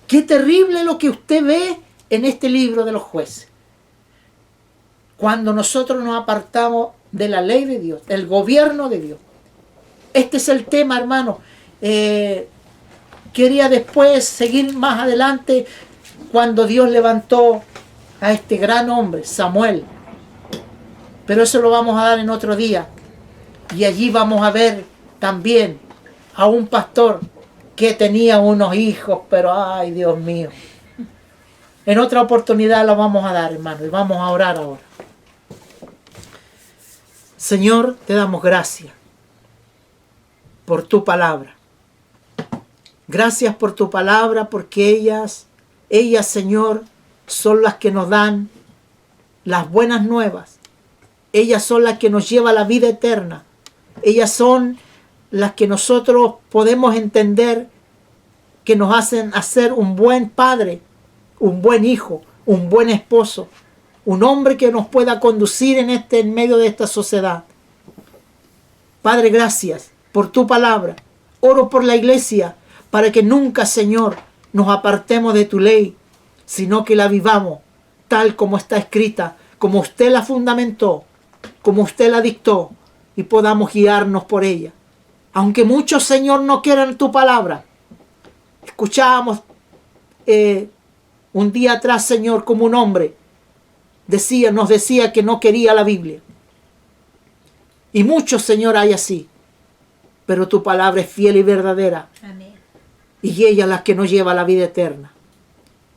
Qué terrible lo que usted ve en este libro de los Jueces. Cuando nosotros nos apartamos de la ley de Dios, del gobierno de Dios. Este es el tema, hermano. Quería después seguir más adelante cuando Dios levantó a este gran hombre, Samuel. Pero eso lo vamos a dar en otro día. Y allí vamos a ver también a un pastor que tenía unos hijos, pero ay, Dios mío. En otra oportunidad lo vamos a dar, hermano, y vamos a orar ahora. Señor, te damos gracias por tu palabra. Gracias por tu palabra, porque ellas, Señor, son las que nos dan las buenas nuevas. Ellas son las que nos llevan a la vida eterna. Ellas son las que nosotros podemos entender que nos hacen hacer un buen padre, un buen hijo, un buen esposo, un hombre que nos pueda conducir en medio de esta sociedad. Padre, gracias por tu palabra. Oro por la iglesia para que nunca, Señor, nos apartemos de tu ley, sino que la vivamos tal como está escrita, como usted la fundamentó, como usted la dictó, y podamos guiarnos por ella. Aunque muchos, Señor, no quieran tu palabra. Escuchábamos un día atrás, Señor, como un hombre nos decía que no quería la Biblia. Y muchos, Señor, hay así. Pero tu palabra es fiel y verdadera. Amén. Y ella es la que nos lleva a la vida eterna.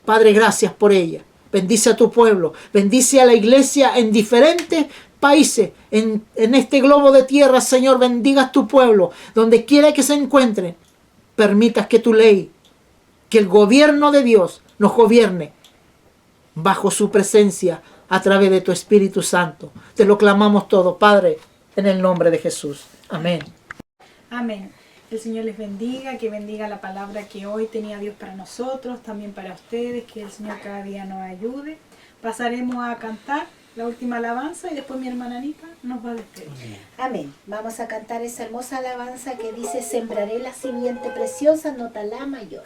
Padre, gracias por ella. Bendice a tu pueblo. Bendice a la iglesia en diferentes países. En este globo de tierra, Señor, bendigas tu pueblo. Donde quiera que se encuentren, permitas que tu ley, que el gobierno de Dios nos gobierne bajo su presencia, a través de tu Espíritu Santo. Te lo clamamos todo, Padre, en el nombre de Jesús. Amén. Amén. El Señor les bendiga, que bendiga la palabra que hoy tenía Dios para nosotros, también para ustedes, que el Señor cada día nos ayude. Pasaremos a cantar la última alabanza y después mi hermana Anita nos va a despedir. Amén. Vamos a cantar esa hermosa alabanza que dice: sembraré la simiente preciosa, nota la mayor.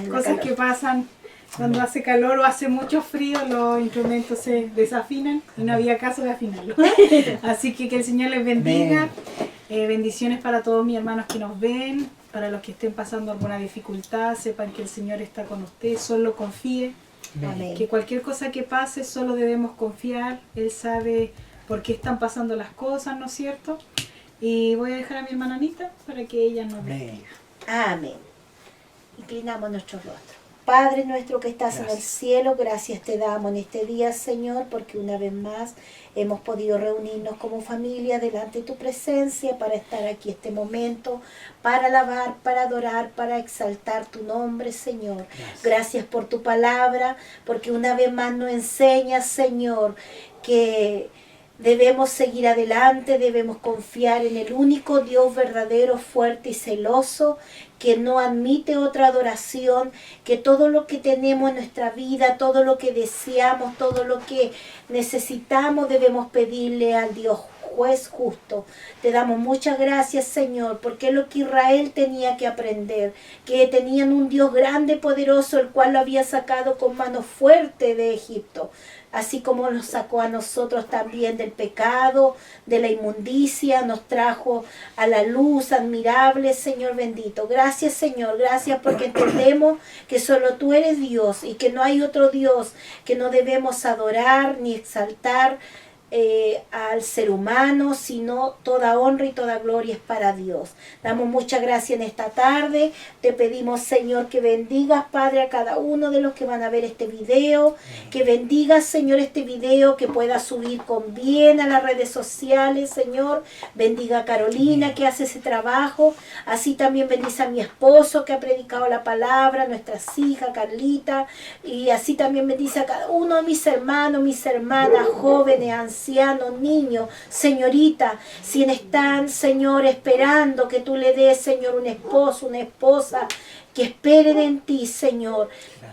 Cosas que pasan cuando hace calor o hace mucho frío, los instrumentos se desafinan y no había caso de afinarlos. Así que el Señor les bendiga. Bendiciones para todos mis hermanos que nos ven, para los que estén pasando alguna dificultad, sepan que el Señor está con ustedes, solo confíe. Amén. Que cualquier cosa que pase solo debemos confiar. Él sabe por qué están pasando las cosas, ¿no es cierto? Y voy a dejar a mi hermana Anita para que ella nos bendiga. Amén. Inclinamos nuestros rostros. Padre nuestro que estás en el cielo, gracias te damos en este día, Señor, porque una vez más hemos podido reunirnos como familia delante de tu presencia para estar aquí este momento, para alabar, para adorar, para exaltar tu nombre, Señor. Gracias por tu palabra, porque una vez más nos enseñas, Señor, que debemos seguir adelante, debemos confiar en el único Dios verdadero, fuerte y celoso, que no admite otra adoración, que todo lo que tenemos en nuestra vida, todo lo que deseamos, todo lo que necesitamos, debemos pedirle al Dios juez justo. Te damos muchas gracias, Señor, porque es lo que Israel tenía que aprender, que tenían un Dios grande, poderoso, el cual lo había sacado con mano fuerte de Egipto, así como nos sacó a nosotros también del pecado, de la inmundicia, nos trajo a la luz admirable, Señor bendito. Gracias, Señor, gracias porque entendemos que solo tú eres Dios y que no hay otro Dios que no debemos adorar ni exaltar al ser humano, sino toda honra y toda gloria es para Dios. Damos muchas gracias en esta tarde. Te pedimos, Señor, que bendigas, Padre, a cada uno de los que van a ver este video, que bendigas, Señor, este video, que pueda subir con bien a las redes sociales, Señor. Bendiga a Carolina, que hace ese trabajo. Así también bendice a mi esposo, que ha predicado la palabra, a nuestras hijas, Carlita, y así también bendice a cada uno de mis hermanos, mis hermanas, jóvenes, ancianos, niños, señorita, si están, Señor, esperando que tú le des, Señor, un esposo, una esposa, que esperen en ti, Señor,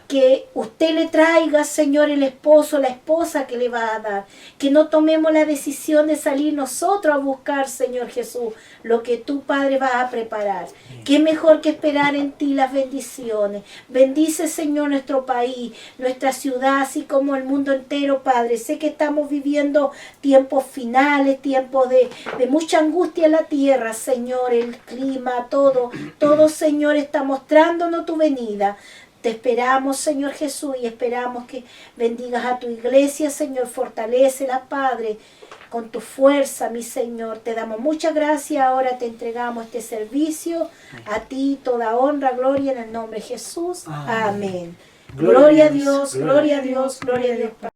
que usted le traiga, Señor, el esposo, la esposa que le va a dar, que no tomemos la decisión de salir nosotros a buscar, Señor Jesús, lo que tu Padre va a preparar. Qué mejor que esperar en ti las bendiciones. Bendice, Señor, nuestro país, nuestra ciudad, así como el mundo entero, Padre. Sé que estamos viviendo tiempos finales, tiempos de mucha angustia en la tierra, Señor, el clima, todo, Señor, está mostrándonos tu venida. Te esperamos, Señor Jesús, y esperamos que bendigas a tu iglesia, Señor, fortalécela, Padre, con tu fuerza, mi Señor. Te damos muchas gracias, ahora te entregamos este servicio, a ti toda honra, gloria en el nombre de Jesús. Amén. Gloria a Dios, gloria a Dios, gloria a Dios.